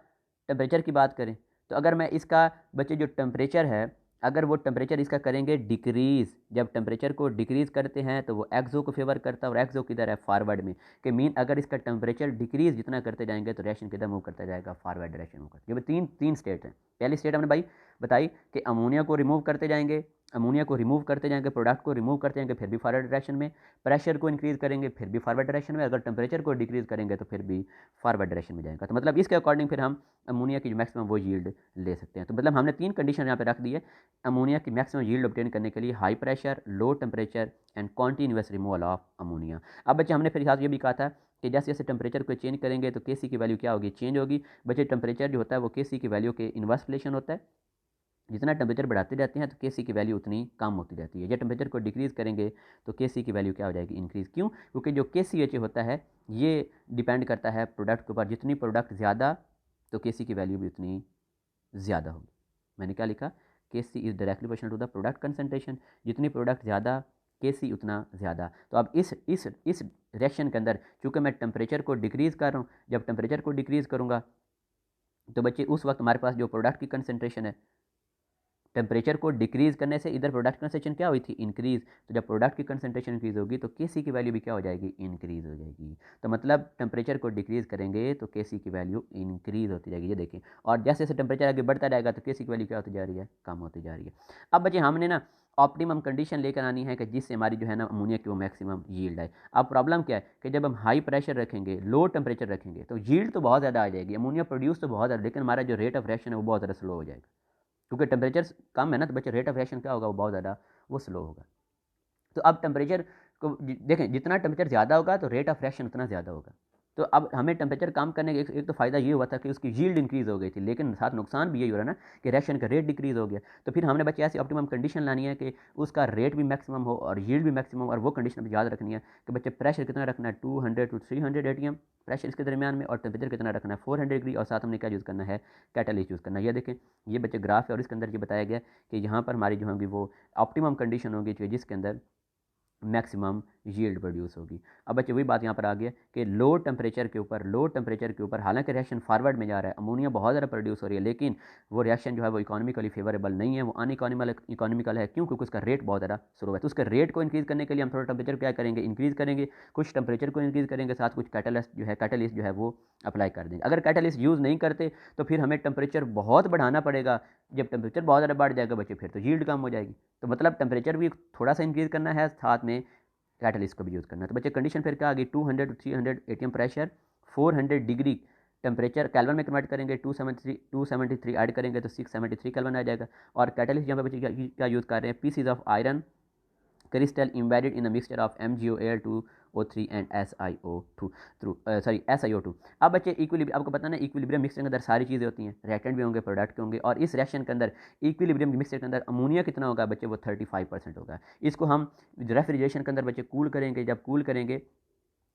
टेम्परेचर की बात करें तो अगर मैं इसका बच्चे जो टेम्परेचर है, अगर वो टेम्परेचर इसका करेंगे डिक्रीज़, जब टेम्परेचर को डिक्रीज़ करते हैं तो वो एक्सो को फेवर करता है, और एक्सो किधर है, फॉरवर्ड में। कि मीन अगर इसका टेम्परेचर डिक्रीज़ जितना करते जाएंगे तो रिएक्शन किधर मूव करता जाएगा, फॉरवर्ड डायरेक्शन मूव करता है। ये तीन तीन स्टेट हैं। पहली स्टेट हमने भाई बताई कि अमोनिया को रिमूव करते जाएंगे, अमोनिया को रिमूव करते जाएंगे, प्रोडक्ट को रिमूव करते जाएंगे, फिर भी फॉरवर्ड डायरेक्शन में। प्रेशर को इंक्रीज़ करेंगे फिर भी फॉरवर्ड डायरेक्शन में, अगर टेम्परेचर को डिक्रीज़ करेंगे तो फिर भी फॉरवर्ड डायरेक्शन में जाएगा। तो मतलब इसके अकॉर्डिंग फिर हम अमोनिया की जो मैक्सिमम वो यील्ड ले सकते हैं। तो मतलब हमने तीन कंडीशन यहाँ पे रख दी है अमोनिया की मैक्सिमम यील्ड ऑब्टेन करने के लिए, high pressure, low temperature and continuous removal of ammonia. अब बच्चे हमने फिर साथ ये भी कहा था कि जैसे जैसे टेम्परेचर को चेंज करेंगे तो केसी की वैल्यू क्या होगी, चेंज होगी। बच्चे टेम्परेचर जो होता है वो केसी की वैल्यू के इन्वर्स रिलेशन होता है, जितना टेम्परेचर बढ़ाते जाते हैं तो केसी की वैल्यू उतनी कम होती जाती है। जब टेम्परेचर को डिक्रीज़ करेंगे तो केसी की वैल्यू क्या हो जाएगी, इंक्रीज़। क्यों, क्योंकि जो केसी एच होता है ये डिपेंड करता है प्रोडक्ट के ऊपर, जितनी प्रोडक्ट ज़्यादा तो केसी की वैल्यू भी उतनी ज़्यादा होगी। मैंने क्या लिखा, K C is directly proportional to the product concentration, जितनी प्रोडक्ट ज़्यादा के सी उतना ज़्यादा। तो अब इस रिएक्शन के अंदर चूँकि मैं टेम्परेचर को डिक्रीज़ कर रहा हूँ, जब टेम्परेचर को डिक्रीज़ करूँगा तो बच्चे उस वक्त हमारे पास जो प्रोडक्ट की कंसनट्रेशन है, टेम्परेचर को डिक्रीज़ करने से इधर प्रोडक्ट कंसंट्रेशन क्या हुई थी, इंक्रीज़। तो जब प्रोडक्ट की कंसंट्रेशन इंक्रीज़ होगी तो केसी की वैल्यू भी क्या हो जाएगी, इंक्रीज़ हो जाएगी। तो मतलब टेम्परेचर को डिक्रीज़ करेंगे तो केसी की वैल्यू इंक्रीज़ होती जाएगी, ये देखें। और जैसे जैसे टेम्परेचर आगे बढ़ता जाएगा तो केसी की वैल्यू क्या होती जा रही है, कम होती जा रही है। अब बच्चे हमने ना ऑप्टिमम कंडीशन लेकर आनी है कि जिससे हमारी जो है ना अमोनिया की वो मैक्सिमम यील्ड आए। अब प्रॉब्लम क्या है कि जब हम हाई प्रेशर रखेंगे, लो टेम्परेचर रखेंगे तो यील्ड तो बहुत ज़्यादा आ जाएगी, अमोनिया प्रोड्यूस तो बहुत ज़्यादा, लेकिन हमारा जो रेट ऑफ रिएक्शन है वो बहुत ज़्यादा स्लो हो जाएगा। क्योंकि टेम्परेचर कम है ना तो बच्चे रेट ऑफ रिएक्शन क्या होगा, वो बहुत ज़्यादा वो स्लो होगा। तो अब टेम्परेचर को देखें, जितना टेम्परेचर ज़्यादा होगा तो रेट ऑफ रिएक्शन उतना ज़्यादा होगा। तो अब हमें टेम्परेचर कम करने का एक तो फ़ायदा ये हुआ था कि उसकी यील्ड इंक्रीज़ हो गई थी, लेकिन साथ नुकसान भी यही हो रहा है ना कि रिएक्शन का रेट डिक्रीज़ हो गया। तो फिर हमने बच्चे ऐसी ऑप्टिमम कंडीशन लानी है कि उसका रेट भी मैक्सिमम हो और यील्ड भी मैक्सिमम, और वो कंडीशन भी याद रखनी है कि बच्चे प्रेशर कितना रखना है, 200 to 300 एटीएम प्रेशर इसके दरमियान में, और टेम्परेचर कितना रखना है, 400 डिग्री, और साथ हमने क्या यूज़ करना है, कैटलिस्ट यूज़ करना है। ये देखें, ये बच्चे ग्राफ है और इसके अंदर ये बताया गया कि यहाँ पर हमारी जो होगी वो ऑप्टिमम कंडीशन होगी जिसके अंदर मैक्सिमम यील्ड प्रोड्यूस होगी। अब बच्चे वही बात यहाँ पर आ गया कि लो टेम्परेचर के ऊपर हालांकि रिएक्शन फॉरवर्ड में जा रहा है, अमोनिया बहुत ज़्यादा प्रोड्यूस हो रही है, लेकिन वो रिएक्शन जो है वो इकोनॉमिकली फेवरेबल नहीं है, वो इकोनॉमिकल है। क्यों, क्योंकि उसका रेट बहुत ज़्यादा स्लो है। तो उसके रेट को इंक्रीज़ करने के लिए हम थोड़ा टेम्परेचर क्या करेंगे, इंक्रीज़ करेंगे, कुछ टेम्परेचर को इंक्रीज़ करेंगे, साथ कुछ कैटलिस्ट जो है वो अप्लाई कर देंगे। अगर कैटलिस्ट यूज़ नहीं करते तो फिर हमें टेम्परेचर बहुत बढ़ाना पड़ेगा। जब टेम्परेचर बहुत ज़्यादा बढ़ जाएगा बच्चे फिर तो यील्ड कम हो जाएगी। तो मतलब टेम्परेचर भी थोड़ा सा इंक्रीज़ करना है, साथ में कैटलिस्ट को भी यूज़ करना है। तो बच्चे कंडीशन फिर क्या आ गई, 200 to 300 ATM pressure, 400 degree temperature, kelvin में कन्वर्ट करेंगे, 273 ऐड करेंगे तो 673 केल्विन आ जाएगा। और कैटलिस्ट यहाँ पे बच्चे क्या यूज़ कर रहे हैं, PCs of iron crystal embedded in a mixture of MgOAl2O3 and SiO2 SiO2। अब बच्चे इक्विलिब्रियम, आपको पता ना इक्विलिब्रियम मिक्सचर के अंदर सारी चीज़ें होती हैं, रिएक्टेंट भी होंगे, प्रोडक्ट के होंगे, और इस रिएक्शन के अंदर इक्विलिब्रियम मिक्सचर के अंदर अमोनिया कितना होगा बच्चे, वो 35% होगा। इसको हम रेफ्रिजरेशन के अंदर बच्चे कूल करेंगे, जब कूल करेंगे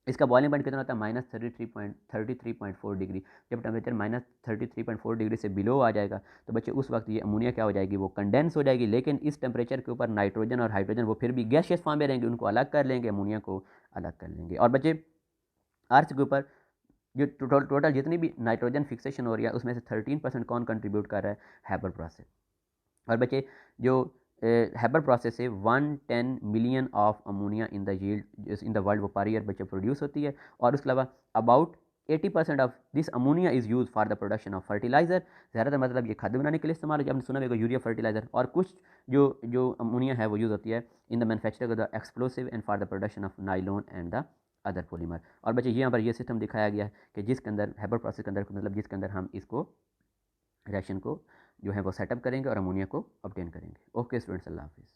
इसका बॉइलिंग पॉइंट कितना होता है, -33.4 डिग्री। जब टेम्परेचर -33.4 डिग्री से बिलो आ जाएगा तो बच्चे उस वक्त ये अमोनिया क्या हो जाएगी, वो कंडेंस हो जाएगी। लेकिन इस टेम्परेचर के ऊपर नाइट्रोजन और हाइड्रोजन वो फिर भी गैसियस फॉर्म में रहेंगे, उनको अलग कर लेंगे, अमोनिया को अलग कर लेंगे। और बच्चे अर्थ के ऊपर जो टोटल जितनी भी नाइट्रोजन फिक्सेशन हो रही है उसमें से 13% कौन कंट्रीब्यूट कर रहा है, हैबर प्रोसेस। और बच्चे जो हैबर प्रोसेस से 110 million of ammonia in the yield in the world वो पर ईयर बच्चे प्रोड्यूस होती है। और उसके अलावा about 80% of this ammonia is use for the production of fertilizer. ज़्यादातर मतलब ये खाद्य बनाने के लिए इस्तेमाल है, आपने सुना होगा यूरिया फर्टिलाइजर। और कुछ जो जो अमोनिया है वो यूज़ होती है in the manufacturing of the explosive and for the production of nylon and the other polymer. और बच्चे यहाँ पर ये सिस्टम दिखाया गया है कि जिसके अंदर हैबर प्रोसेस के अंदर मतलब जिसके अंदर हम इसको रिएक्शन को जो है वो सेटअप करेंगे और अमोनिया को ऑब्टेन करेंगे। ओके स्टूडेंट्स, अल्लाह हाफिज़।